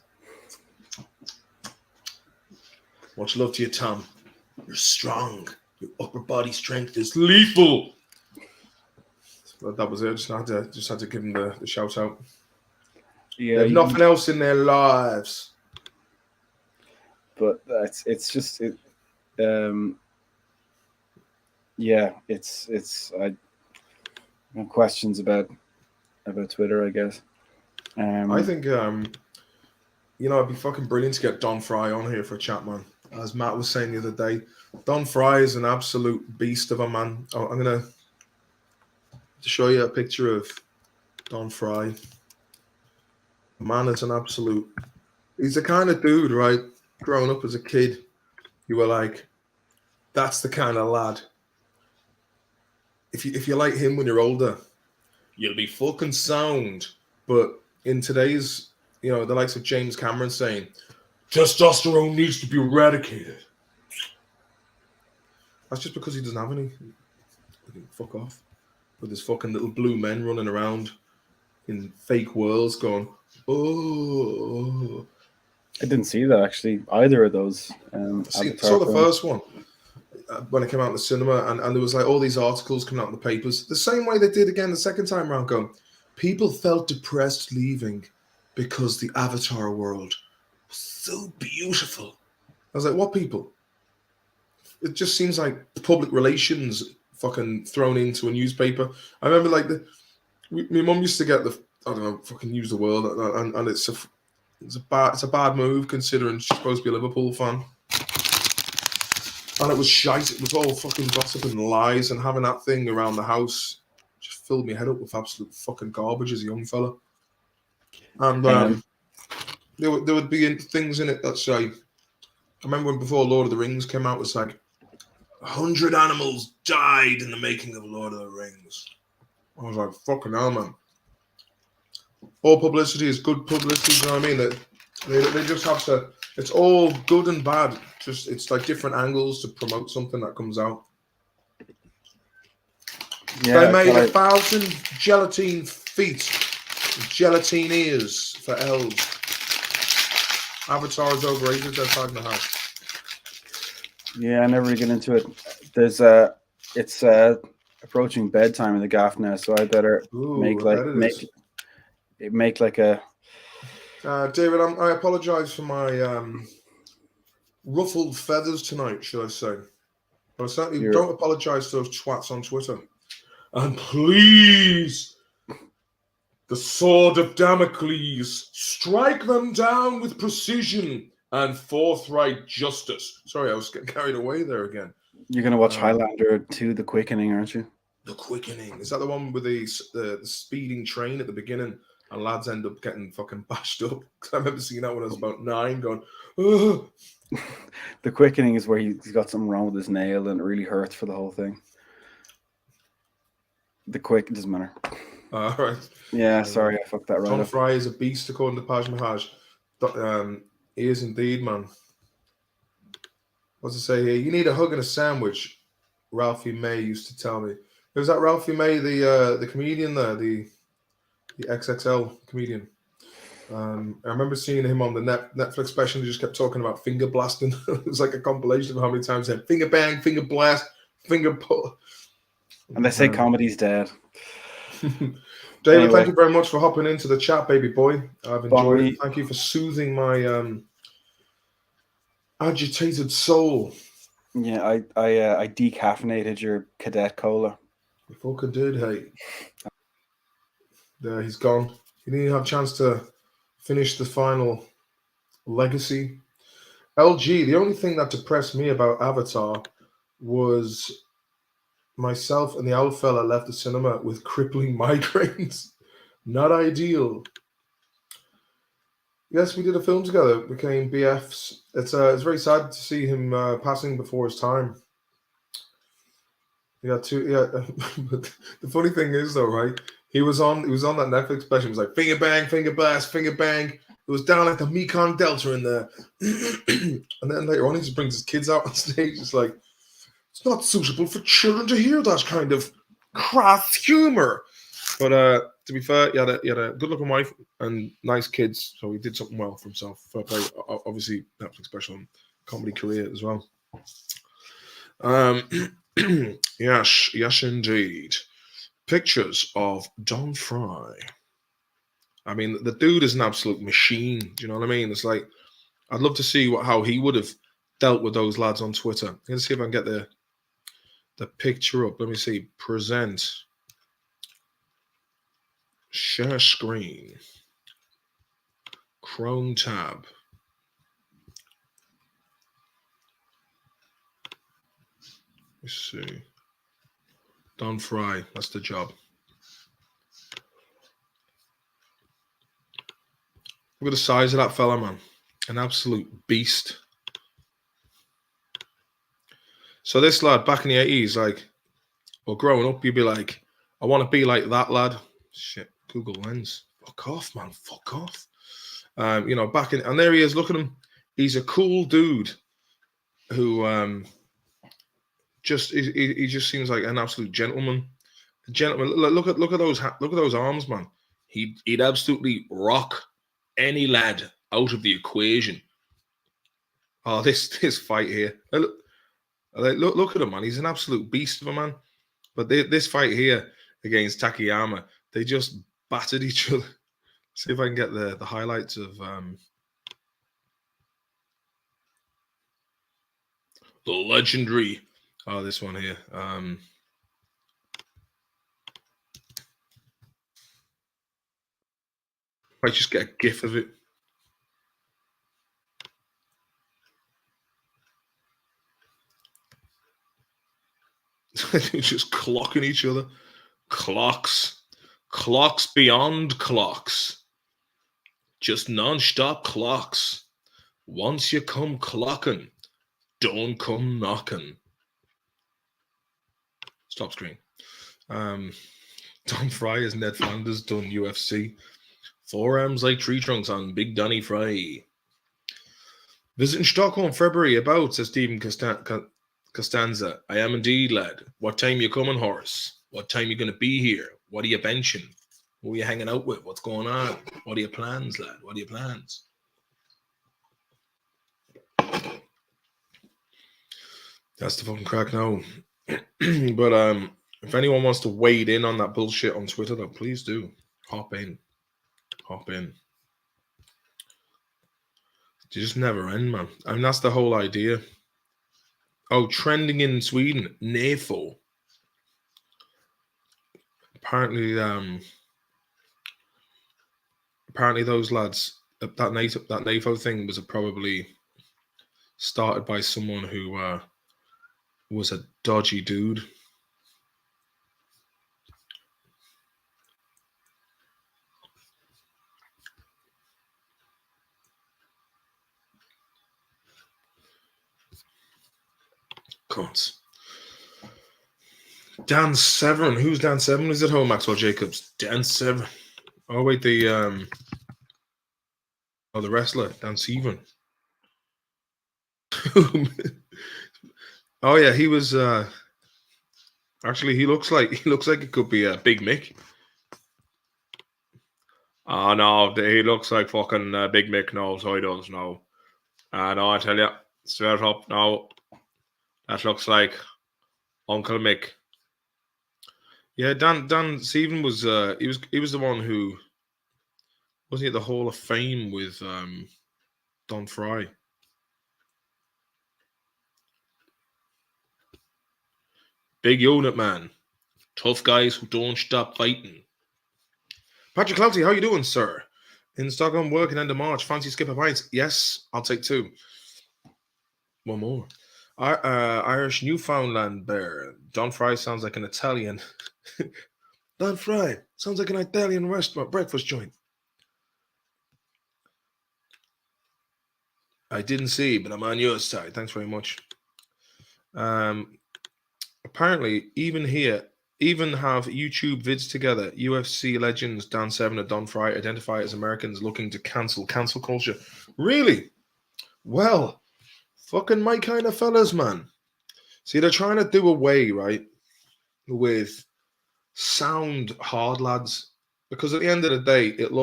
Much love to you, Tom. You're strong. Your upper body strength is lethal. But that was it. Just had to give him the shout out. Yeah, They have nothing else in their lives. but it's just it. Yeah, I have questions about Twitter, I guess. I think it'd be fucking brilliant to get Don Fry on here for a chat, man. As Matt was saying the other day, Don Fry is an absolute beast of a man. I'm gonna show you a picture of Don Fry. The man is an absolute. He's the kind of dude, right? Growing up as a kid, you were like, that's the kind of lad. If you like him when you're older, you'll be fucking sound. But in today's, the likes of James Cameron saying, testosterone needs to be eradicated. That's just because he doesn't have any. Fuck off. With his fucking little blue men running around in fake worlds going, oh. I didn't see that actually, either of those. Saw the first one when it came out in the cinema, and there was like all these articles coming out in the papers. The same way they did again the second time around, going, people felt depressed leaving because the Avatar world was so beautiful. I was like, what people? It just seems like public relations fucking thrown into a newspaper. I remember like my mum used to get fucking News the World, and it's a bad move considering she's supposed to be a Liverpool fan. And it was shite. It was all fucking gossip and lies, and having that thing around the house just filled my head up with absolute fucking garbage as a young fella. And there would be things in it that say, I remember when before Lord of the Rings came out, it was like 100 animals died in the making of Lord of the Rings. I was like, fucking hell, man. All publicity is good publicity, you know what I mean? They just have to, it's all good and bad. Just, it's like different angles to promote something that comes out. Yeah, they made 1,000 gelatine feet, gelatine ears for elves. Avatar is overrated, they're 5.5. Yeah, I never really get into it. There's it's approaching bedtime in the gaff now, so I better make like a. David, I apologize for my ruffled feathers tonight, should I say? But I certainly don't apologize to those twats on Twitter. And please, the sword of Damocles, strike them down with precision and forthright justice. Sorry, I was getting carried away there again. You're going to watch Highlander 2, The Quickening, aren't you? The Quickening. Is that the one with the speeding train at the beginning and lads end up getting fucking bashed up? Because I remember seeing that when I was about 9 going, ugh. The Quickening is where he's got something wrong with his nail and it really hurts for the whole thing. It doesn't matter. All right. Yeah, sorry, I fucked that right Tom up. Fry is a beast according to Paj Mahaj. He is indeed, man. What's it say here? You need a hug and a sandwich. Ralphie May used to tell me. Was that Ralphie May, the comedian there, the XXL comedian? I remember seeing him on the Netflix special. He just kept talking about finger blasting. It was like a compilation of how many times he said finger bang, finger blast, finger pull. And they say comedy's dead. David, anyway, thank you very much for hopping into the chat, baby boy. I've enjoyed it. Thank you for soothing my agitated soul. Yeah, I decaffeinated your Cadet Cola. You fucking did, hey. There, he's gone. He didn't have a chance to finish the final Legacy. LG, the only thing that depressed me about Avatar was myself and the old fella left the cinema with crippling migraines. Not ideal. Yes, we did a film together, became BFs. It's very sad to see him passing before his time. Yeah, but the funny thing is though, right? He was on that Netflix special. It was like finger bang, finger blast, finger bang. It was down like the Mekong Delta in there. And then later on he just brings his kids out on stage. It's like it's not suitable for children to hear that kind of crass humor. But to be fair, he had a good looking wife and nice kids, so he did something well for himself. Fair play. Obviously, Netflix special and comedy career as well. Yes, indeed. Pictures of Don Fry. I mean, the dude is an absolute machine. Do you know what I mean? It's like I'd love to see how he would have dealt with those lads on Twitter. Let's see if I can get the picture up. Let me see. Present. Share screen. Chrome tab. Let's see. Don Fry. That's the job. Look at the size of that fella, man. An absolute beast. So this lad back in the 80s, like, well, growing up, you'd be like, I want to be like that lad. Shit, Google Lens. Fuck off, man. Fuck off. Back in, and there he is. Look at him. He's a cool dude who he just seems like an absolute gentleman. A gentleman. Look at those arms, man. He'd absolutely rock any lad out of the equation. Oh, this fight here. Look at him, man. He's an absolute beast of a man. But this fight here against Takayama, they just battered each other. See if I can get the highlights of the legendary. Oh, this one here. Might just get a gif of it. They're just clocking each other. Clocks beyond clocks. Just non-stop clocks. Once you come clocking, don't come knocking. Stop screen. Don Fry as Ned Flanders done UFC. Forearms like tree trunks on Big Donny Fry. Visiting Stockholm February about, says Stephen Costanza. I am indeed, lad. What time you coming, horse? What time you going to be here? What are you benching? Who are you hanging out with? What's going on? What are your plans, lad? What are your plans? That's the fucking crack now. But if anyone wants to wade in on that bullshit on Twitter, though, please do. Hop in. You just never end, man. I mean, that's the whole idea. Oh, trending in Sweden, NAFO. Apparently those lads, that NAFO thing was probably started by someone who was a dodgy dude. Cunts. Dan Severn. Who's Dan Severn? Is it home, Maxwell Jacobs? Dan Severn. Oh wait, the wrestler, Dan Severn. Oh yeah, he was actually he looks like it could be a Big Mick. Oh no, he looks like fucking Big Mick. No, so he does. No, no, I tell you, straight up, no, that looks like Uncle Mick. Yeah, Dan Stephen was he was the one who wasn't he at the Hall of Fame with Don Fry. Big unit, man. Tough guys who don't stop fighting. Patrick Clouty, how you doing, sir? In Stockholm, working end of March. Fancy skip a pint? Yes, I'll take 2. One more. Irish Newfoundland bear. Don Fry sounds like an Italian. Don Fry sounds like an Italian restaurant breakfast joint. I didn't see, but I'm on your side. Thanks very much. Apparently, even have YouTube vids together. UFC legends Dan Severn and Don Fry identify as Americans looking to cancel culture. Really? Well, fucking my kind of fellas, man. See, they're trying to do away, right, with sound hard lads, because at the end of the day, it'll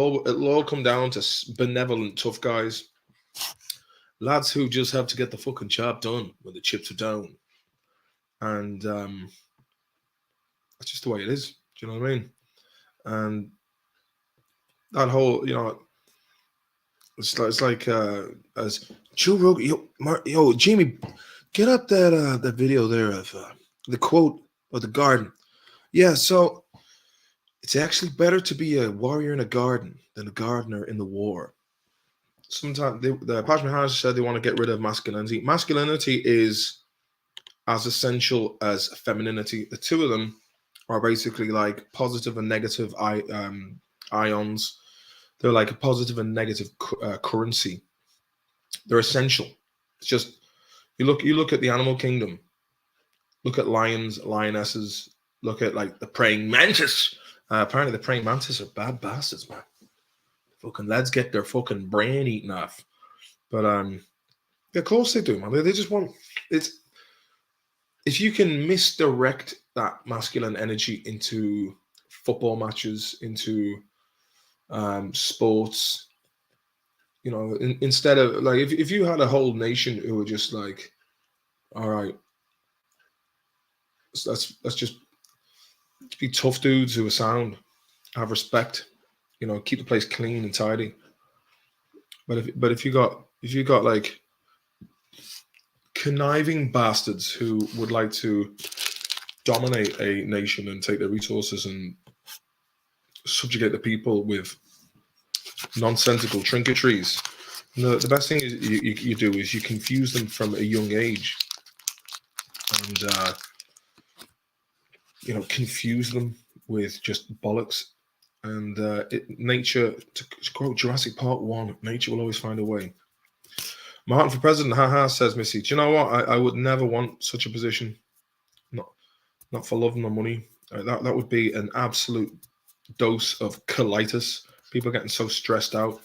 all come down to benevolent tough guys, lads who just have to get the fucking job done when the chips are down, and that's just the way it is. Do you know what I mean? And that whole, it's like as Joe Rogan, yo, Jamie, get up that video there of the quote of the garden. Yeah, so it's actually better to be a warrior in a garden than a gardener in the war. Sometimes the Pashman Harris said they want to get rid of masculinity. Masculinity is as essential as femininity. The two of them are basically like positive and negative ions. They're like a positive and negative currency. They're essential. It's just you look at the animal kingdom. Look at lions, lionesses. Look at like the praying mantis. Apparently, the praying mantis are bad bastards, man. Fucking lads get their fucking brain eaten off. But of course they do, man. They just want it's. If you can misdirect that masculine energy into football matches, into sports, instead of like if you had a whole nation who were just like, all right, let's just be tough dudes who are sound, have respect, keep the place clean and tidy. But if you got like conniving bastards who would like to dominate a nation and take their resources and subjugate the people with nonsensical trinketries, the best thing is you do is you confuse them from a young age, and confuse them with just bollocks. And nature, to quote Jurassic Park 1, nature will always find a way. Martin for president, haha, says Missy. Do you know what? I would never want such a position. Not for love nor money. That would be an absolute dose of colitis. People getting so stressed out.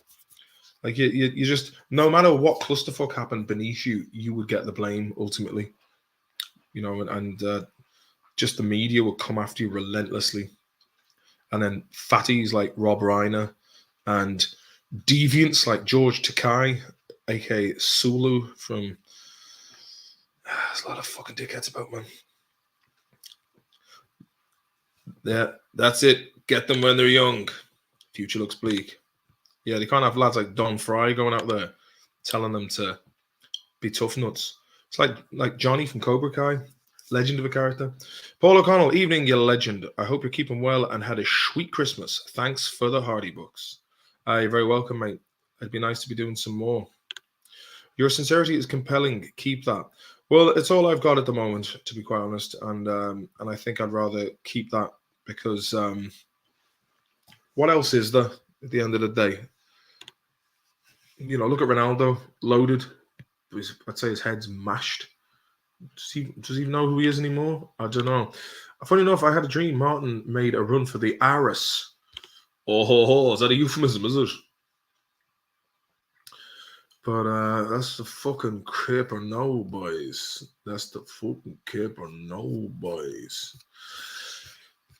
Like you just, no matter what clusterfuck happened beneath you, you would get the blame ultimately. And just the media would come after you relentlessly. And then fatties like Rob Reiner and deviants like George Takei, aka Sulu from. There's a lot of fucking dickheads about, man. Yeah, that's it. Get them when they're young. Future looks bleak. Yeah, they can't have lads like Don Fry going out there telling them to be tough nuts. It's like Johnny from Cobra Kai, legend of a character. Paul O'Connell, evening, you legend. I hope you're keeping well and had a sweet Christmas. Thanks for the Hardy books. You're very welcome, mate. It'd be nice to be doing some more. Your sincerity is compelling. Keep that. Well, it's all I've got at the moment, to be quite honest, and I think I'd rather keep that because what else is there at the end of the day? Look at Ronaldo, loaded. I'd say his head's mashed. Does he even know who he is anymore? I don't know. Funny enough, I had a dream Martin made a run for the Aris. Oh, is that a euphemism, is it? But that's the fucking cape or no, boys. That's the fucking cape or no, boys.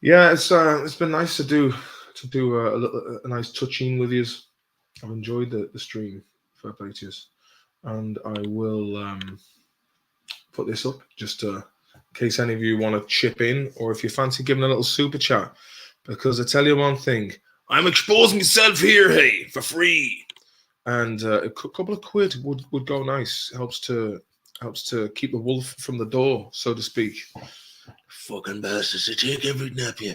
Yeah, it's been nice to do a nice touching with you. I've enjoyed the stream. Fair play to you. And I will put this up just in case any of you want to chip in, or if you fancy giving a little super chat. Because I tell you one thing, I'm exposing myself here, hey, for free. And a couple of quid would go nice. Helps to keep the wolf from the door, so to speak. Fucking bastards, they take everything up you.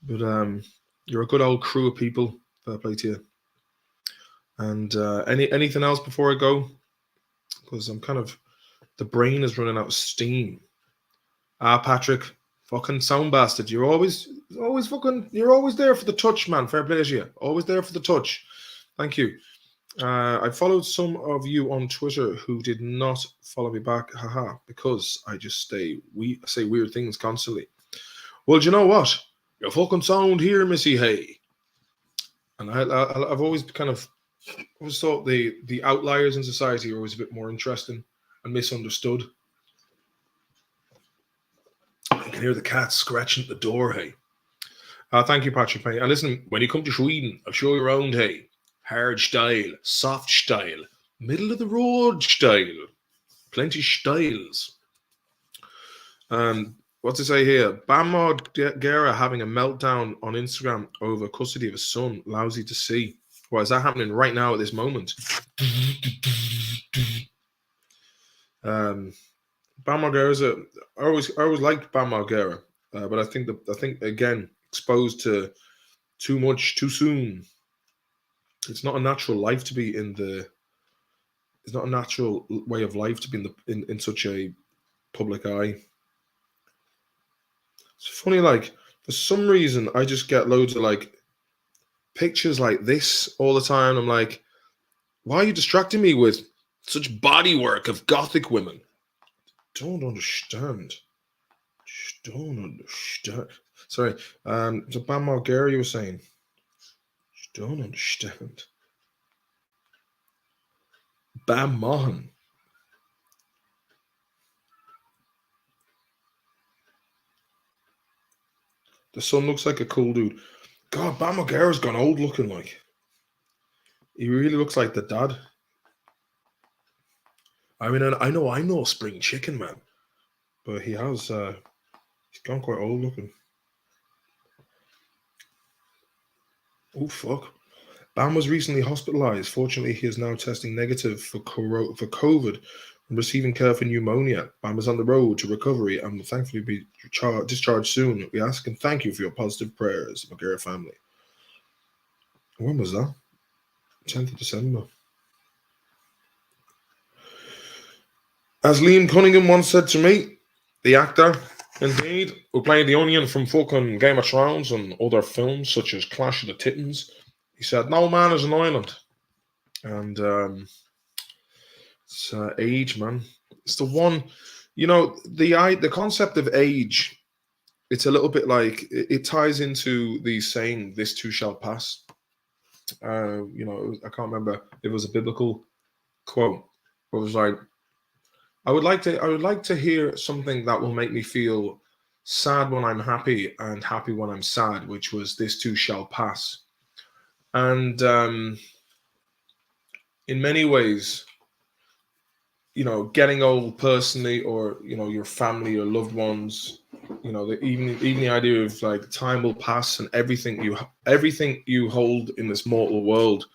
But you're a good old crew of people. Fair play to you. And anything else before I go? Because I'm kind of, the brain is running out of steam. Patrick, fucking sound bastard. You're always there for the touch, man. Fair play to you. Always there for the touch. Thank you. I followed some of you on Twitter who did not follow me back, haha, because I just say weird things constantly. Well, do you know what? You're fucking sound here, Missy Hay. And I've always always thought the outliers in society are always a bit more interesting and misunderstood. I can hear the cat scratching at the door, hey. Thank you, Patrick. And listen, when you come to Sweden, I'll show you around, hey. Hard style, soft style, middle of the road style. Plenty styles. What's it say here? Bam Gera having a meltdown on Instagram over custody of his son. Lousy to see. Why is that happening right now at this moment? Bam Margera's I always liked Bam Margera, but I think again exposed to too much too soon. It's not a natural life to be in the. It's not a natural way of life to be in such a public eye. It's funny, like for some reason I just get loads of like pictures like this all the time. I'm like, why are you distracting me with such body work of gothic women? Don't understand. Just don't understand. Sorry, so Bam Margera, you were saying. Just don't understand. Bam Mahan. The son looks like a cool dude. God, Bam Margera's gone old looking like. He really looks like the dad. I mean, I know I'm no spring chicken, man. But he has, he's gone quite old looking. Oh, fuck. Bam was recently hospitalized. Fortunately, he is now testing negative for COVID and receiving care for pneumonia. Bam is on the road to recovery and will thankfully be discharged soon. We ask and thank you for your positive prayers, Margera family. When was that? 10th of December. As Liam Cunningham once said to me, the actor, indeed, who played the Onion from fucking Game of Thrones and other films such as Clash of the Titans, he said, no man is an island. And it's age, man. It's the one, the concept of age, it's a little bit like, it ties into the saying, this too shall pass. I can't remember if it was a biblical quote, but it was like, I would like to hear something that will make me feel sad when I'm happy and happy when I'm sad, which was this too shall pass. And in many ways, getting old personally, or your family or loved ones, even the idea of like time will pass and everything you hold in this mortal world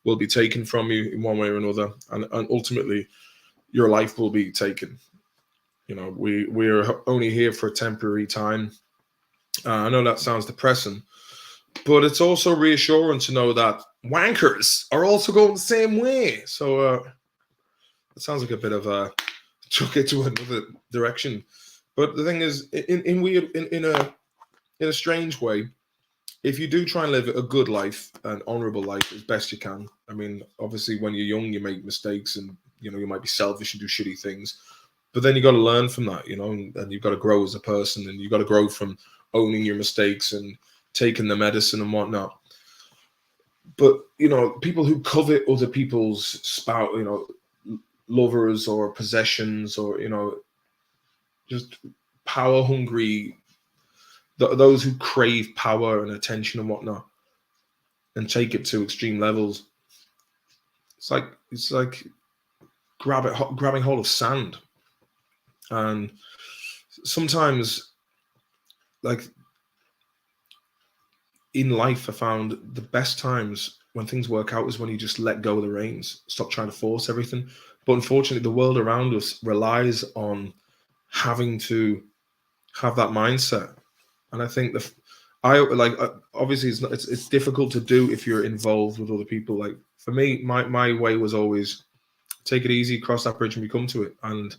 will be taken from you in one way or another, and ultimately your life will be taken. We're only here for a temporary time. I know that sounds depressing, but it's also reassuring to know that wankers are also going the same way. So it sounds like a bit of a took it to another direction. But the thing is, in a strange way, if you do try and live a good life, an honorable life as best you can. I mean, obviously, when you're young, you make mistakes, and you might be selfish and do shitty things. But then you got to learn from that, and you've got to grow as a person, and you've got to grow from owning your mistakes and taking the medicine and whatnot. But people who covet other people's spouse, lovers or possessions, or just power hungry, those who crave power and attention and whatnot, and take it to extreme levels. It's like grabbing hold of sand. And sometimes, like in life, I found the best times when things work out is when you just let go of the reins, stop trying to force everything. But unfortunately, the world around us relies on having to have that mindset. And I think I like obviously it's difficult to do if you're involved with other people. Like for me, my way was always take it easy, cross that bridge, and we come to it. And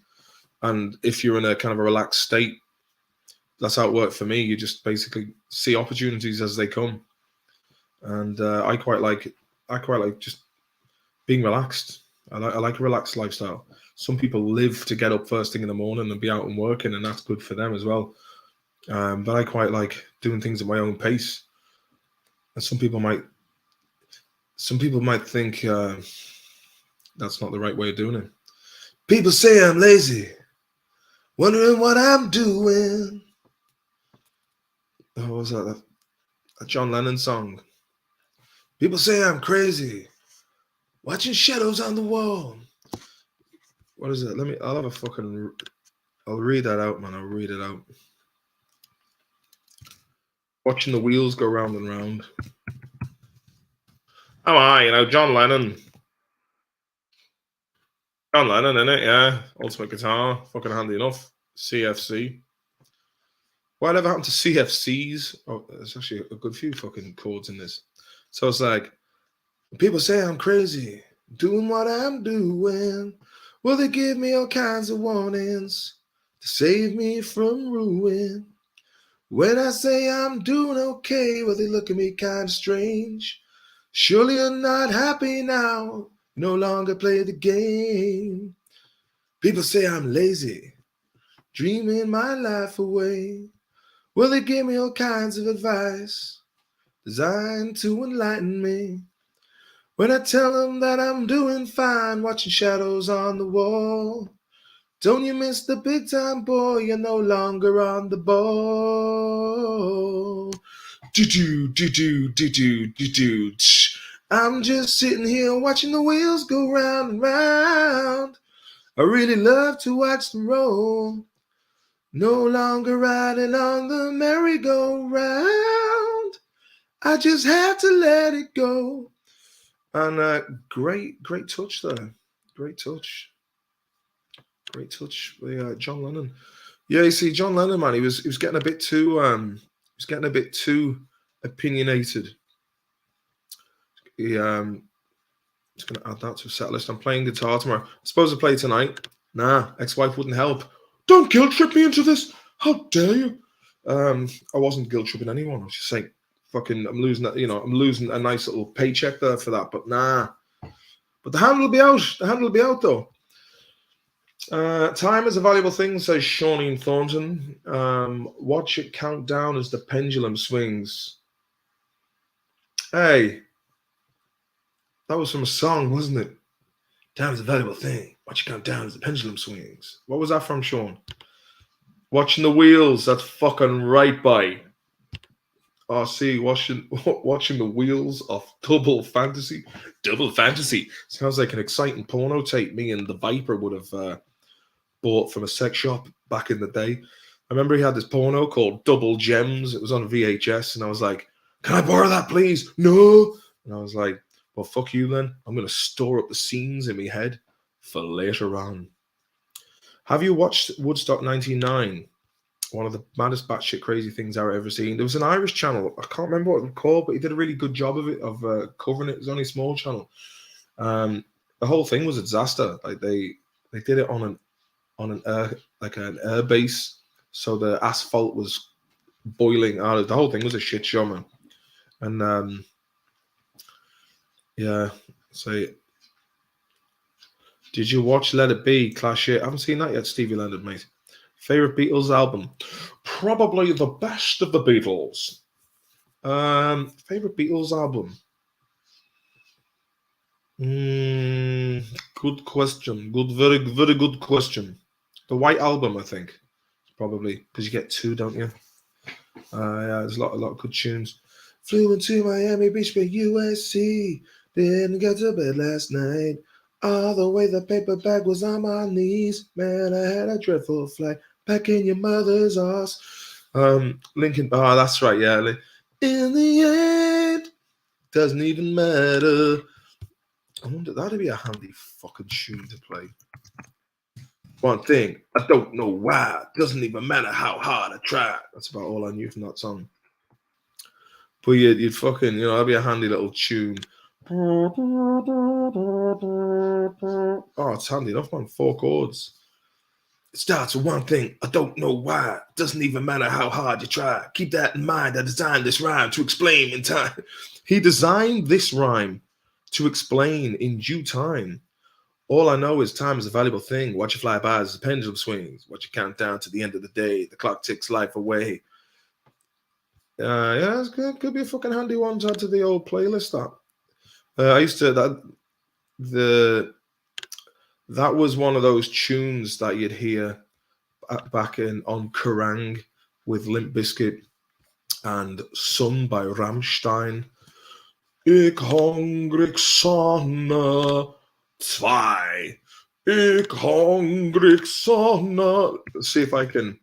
if you're in a kind of a relaxed state, that's how it worked for me. You just basically see opportunities as they come, and I quite like just being relaxed. I like a relaxed lifestyle. Some people live to get up first thing in the morning and be out and working, and that's good for them as well. But I quite like doing things at my own pace. And some people might think that's not the right way of doing it. People say I'm lazy, wondering what I'm doing. Oh, what was that? A John Lennon song. People say I'm crazy, watching shadows on the wall. What is it? I'll read that out, man. I'll read it out. Watching the wheels go round and round. Oh, John Lennon. John Lennon, innit? Yeah. Ultimate guitar. Fucking handy enough. CFC. Whatever happened to CFCs? Oh, there's actually a good few fucking chords in this. So it's like, people say I'm crazy, doing what I'm doing. Will they give me all kinds of warnings to save me from ruin? When I say I'm doing okay, will they look at me kind of strange? Surely you're not happy now, no longer play the game. People say I'm lazy, dreaming my life away. Will they give me all kinds of advice designed to enlighten me? When I tell them that I'm doing fine, watching shadows on the wall. Don't you miss the big time, boy? You're no longer on the ball. Do-do. I'm just sitting here watching the wheels go round and round. I really love to watch them roll. No longer riding on the merry-go-round. I just had to let it go. And great touch there. Great touch. John Lennon. Yeah, you see, John Lennon, man, he was getting a bit too opinionated. He just gonna add that to a set list. I'm playing guitar tomorrow. I'm supposed to play tonight. Nah, ex-wife wouldn't help. Don't guilt trip me into this. How dare you? I wasn't guilt tripping anyone. I was just saying, fucking, I'm losing a nice little paycheck there for that. But nah. But the handle will be out. The handle will be out though. Time is a valuable thing, says Shawneen Thornton. Watch it count down as the pendulum swings. Hey, that was from a song, wasn't it? Time is a valuable thing. Watch it count down as the pendulum swings. What was that from, Sean? Watching the wheels. That's fucking right, by. Oh, see, watching the wheels of Double Fantasy. Double Fantasy sounds like an exciting porno tape me and the Viper would have bought from a sex shop back in the day. I remember he had this porno called Double Gems. It was on VHS, and I was like, "Can I borrow that, please?" No. And I was like, "Well, fuck you then. I'm going to store up the scenes in my head for later on." Have you watched Woodstock 99? One of the maddest batshit crazy things I've ever seen. There was an Irish channel. I can't remember what it was called, but he did a really good job of it, of covering it. It was only a small channel. The whole thing was a disaster. Like they did it on an air base, so the asphalt was boiling out. The whole thing was a shit show, man. And yeah, so did you watch Let It Be? Clash It. I haven't seen that yet, Stevie Leonard, mate. Favorite Beatles album? Probably the best of the Beatles. Favorite Beatles album? Good question. Very good question. The White Album, I think, probably, because you get two, don't you? Yeah, there's a lot of good tunes. Flew into Miami Beach by USC. Didn't get to bed last night. All the way the paper bag was on my knees. Man, I had a dreadful flight back in your mother's arse. Lincoln. Oh, that's right. Yeah. In the end, doesn't even matter. I wonder, that'd be a handy fucking tune to play. One thing, I don't know why. Doesn't even matter how hard I try. That's about all I knew from that song. But you'd fucking, that'd be a handy little tune. Oh, it's handy enough, man. 4 chords. It starts with one thing. I don't know why. It doesn't even matter how hard you try. Keep that in mind. I designed this rhyme to explain in time. He designed this rhyme to explain in due time. All I know is time is a valuable thing. Watch it fly by as the pendulum swings. Watch it count down to the end of the day. The clock ticks life away. Yeah, it's good. Could be a fucking handy one to add to the old playlist. I used to that was one of those tunes that you'd hear back on Kerrang with Limp Bizkit and sung by Rammstein. Ich hungrig Sonne 2. Ich hungrig Sonne. Let's see if I can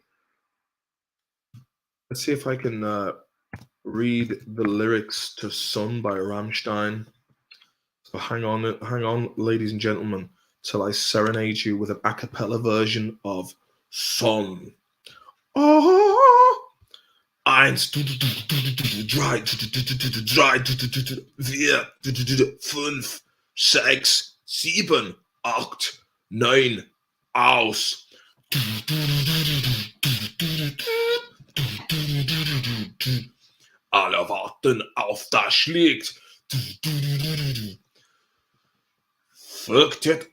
read the lyrics to Sun by Rammstein. So hang on, ladies and gentlemen, till I serenade you with an a cappella version of Sun. Oh, 1, 3, 4, 5, 6, 7, 8, 9, aus. Alle warten auf das Licht. Fürchtet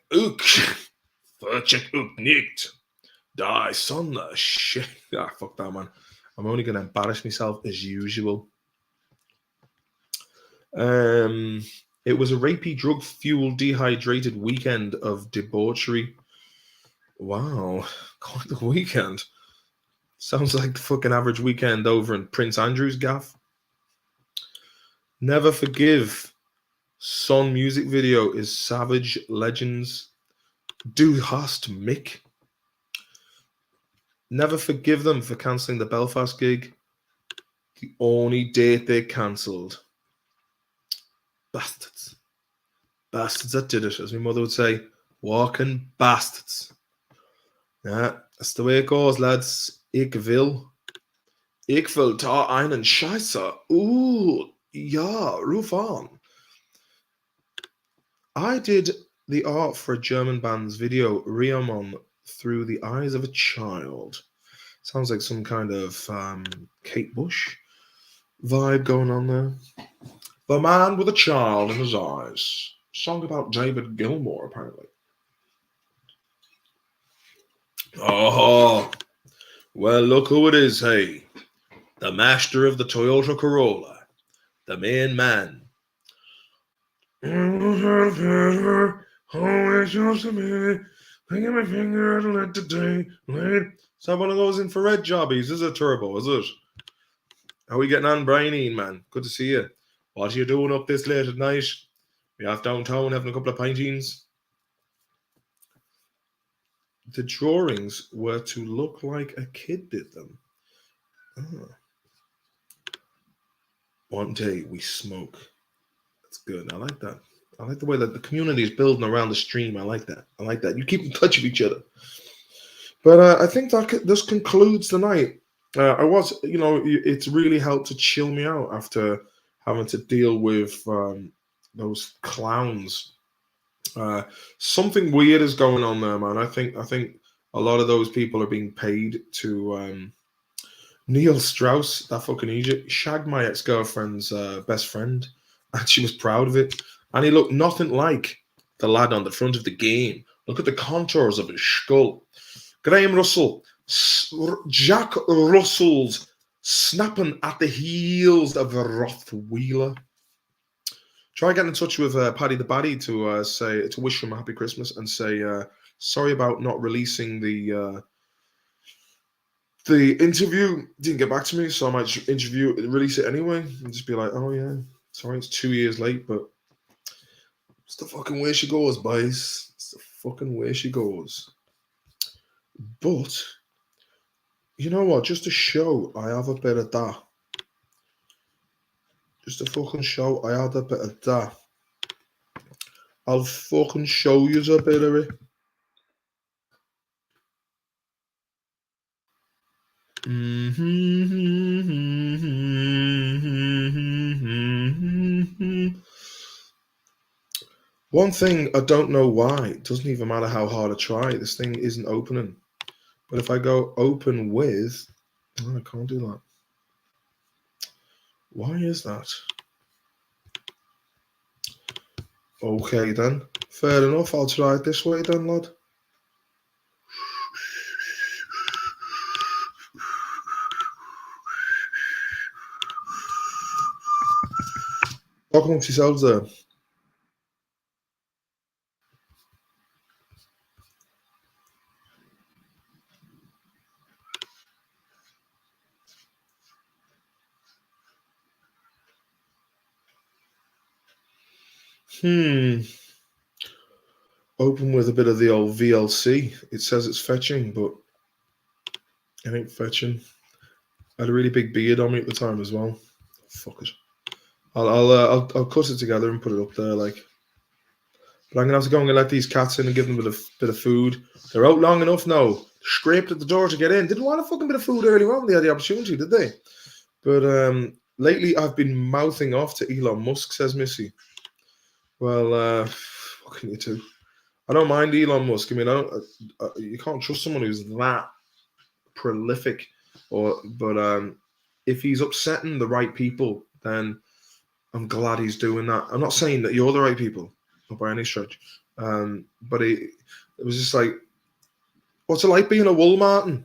nicht. Die Sonne shit. Ah, fuck that, man. I'm only going to embarrass myself as usual. It was a rapey, drug-fueled, dehydrated weekend of debauchery. Wow, quite the weekend. Sounds like the fucking average weekend over in Prince Andrew's gaff. Never Forgive. Son music video is Savage Legends. Du hast mich. Never forgive them for cancelling the Belfast gig. The only date they cancelled. Bastards. Bastards that did it, as my mother would say. Walking bastards. Yeah, that's the way it goes, lads. Ich will da einen Scheißer. Ja, ruf on. I did the art for a German band's video, Riamon, through the eyes of a child. Sounds like some kind of Kate Bush vibe going on there. The Man with a Child in His Eyes. Song about David Gilmour, apparently. Oh, well, look who it is, hey. The master of the Toyota Corolla. The main man. Always used to be picking my finger to let the day late. Is that one of those infrared jobbies? Is it turbo? Is it? How are we getting on, Brian, man? Good to see you. What are you doing up this late at night? We off downtown having a couple of pintings. The drawings were to look like a kid did them. Oh. One day we smoke. That's good. I like that. I like the way that the community is building around the stream. I like that. You keep in touch with each other. But I think that this concludes the night. It's really helped to chill me out after having to deal with those clowns. Something weird is going on there, man. I think a lot of those people are being paid to. Neil Strauss, that fucking idiot, shagged my ex-girlfriend's best friend, and she was proud of it. And he looked nothing like the lad on the front of the game. Look at the contours of his skull. Graham Russell, Jack Russell's snapping at the heels of a Rothweiler. Try getting in touch with Paddy the Baddy to wish him a happy Christmas and say sorry about not releasing the interview. Didn't get back to me, so I might release it anyway and just be like, oh yeah, sorry, it's 2 years late, but it's the fucking way she goes, boys. It's the fucking way she goes. But you know what? Just to show I have a bit of that. Just to fucking show I had a bit of that. I'll fucking show you a bit of it. One thing, I don't know why. It doesn't even matter how hard I try. This thing isn't opening. But if I go open with... Oh, I can't do that. Why is that? Okay, then. Fair enough. I'll try it this way then, lad. Talk amongst yourselves there. Open with a bit of the old VLC. It says it's fetching, but it ain't fetching. I had a really big beard on me at the time as well. Fuck it. I'll cut it together and put it up there, like. But I'm gonna have to go and let these cats in and give them a bit of food. They're out long enough now. Scraped at the door to get in. Didn't want a fucking bit of food earlier on when they had the opportunity, did they? But lately I've been mouthing off to Elon Musk, says Missy. Well, what can you do? I don't mind Elon Musk. I mean, you can't trust someone who's that prolific. But if he's upsetting the right people, then I'm glad he's doing that. I'm not saying that you're the right people, not by any stretch. But it was just like, what's it like being a wool, Martin?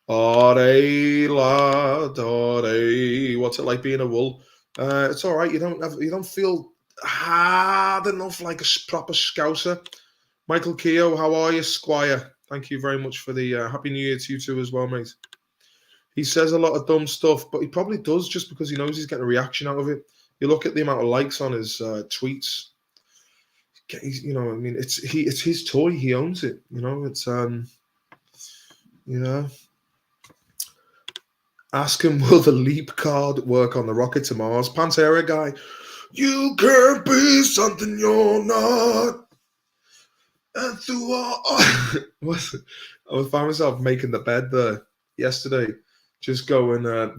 Alright, lad, alright. What's it like being a wool? It's all right. You don't feel hard enough like a proper scouser. Michael Keogh, how are you, Squire? Thank you very much for the Happy New Year to you too as well, mate. He says a lot of dumb stuff, but he probably does just because he knows he's getting a reaction out of it. You look at the amount of likes on his tweets. You know, I mean, it's his toy. He owns it. You know, it's you know. Ask him, will the leap card work on the rocket to Mars? Pantera guy, you can't be something you're not. And through all, I found myself making the bed there yesterday, just going. It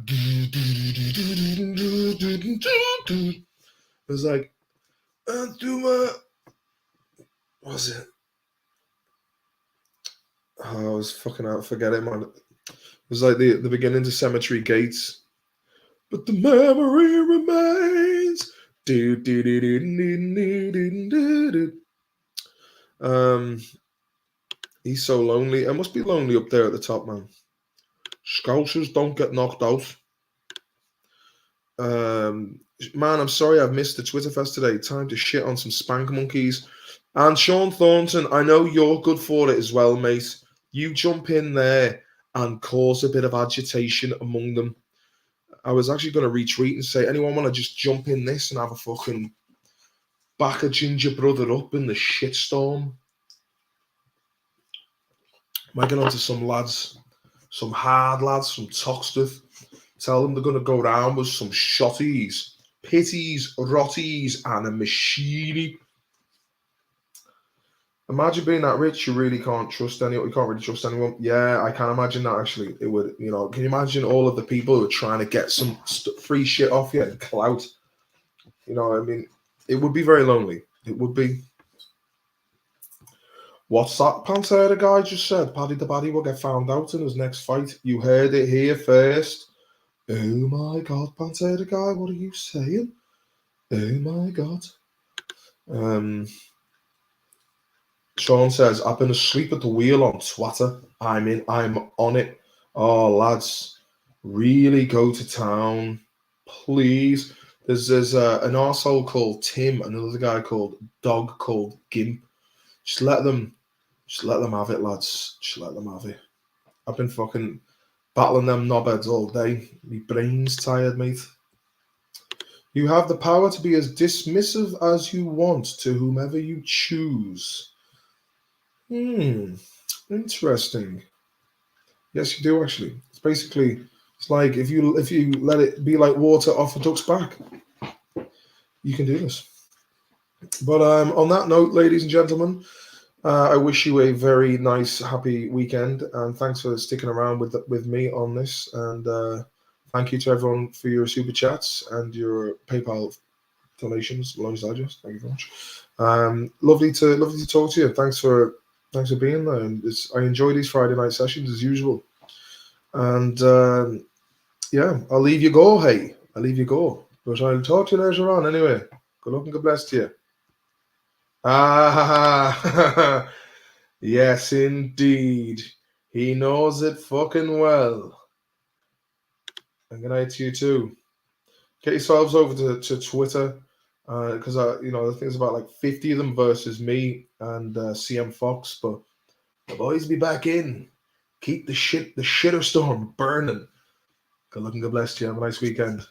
was like, and through what was it? Oh, I was fucking out. Forget it, man. It was like the beginning to Cemetery Gates, but the memory remains. He's so lonely. It must be lonely up there at the top, man. Scousers don't get knocked out. Man, I'm sorry I've missed the Twitter fest today. Time to shit on some spank monkeys. And Sean Thornton, I know you're good for it as well, mate. You jump in there and cause a bit of agitation among them. I was actually going to retweet and say, anyone want to just jump in this and have a fucking back a ginger brother up in the shitstorm? Might get on to some lads, some hard lads from Toxteth. Tell them they're going to go around with some shotties, pitties, rotties, and a machine. Imagine being that rich, you really can't trust anyone. You can't really trust anyone. Yeah, I can imagine that actually. It would, you know, can you imagine all of the people who are trying to get some free shit off you and clout? You know, I mean, it would be very lonely. It would be. What's that Pantera guy just said? Paddy the Baddy will get found out in his next fight. You heard it here first. Oh my God, Pantera guy, what are you saying? Oh my God. Sean says, I've been asleep at the wheel on Twitter. I'm on it. Oh, lads, really go to town, please. There's an arsehole called Tim, another guy called Dog called Gimp. Just let them have it, lads. Just let them have it. I've been fucking battling them knobheads all day. My brain's tired, mate. You have the power to be as dismissive as you want to whomever you choose. Interesting. Yes, you do actually. It's basically, it's like if you let it be like water off a duck's back, you can do this. But on that note, ladies and gentlemen, I wish you a very nice, happy weekend, and thanks for sticking around with me on this. And thank you to everyone for your super chats and your PayPal Congratulations, Lois Digest. Thank you very much. Lovely to talk to you. Thanks for being there. And I enjoy these Friday night sessions as usual. And yeah, I'll leave you go. Hey, I'll leave you go. But I'll talk to you later on anyway. Good luck and God bless to you. Ah, yes, indeed. He knows it fucking well. And good night to you too. Get yourselves over to Twitter because I think there's about like 50 of them versus me and CM Fox. But the boys be back in. Keep the shitter storm burning. Good luck and God bless you. Have a nice weekend.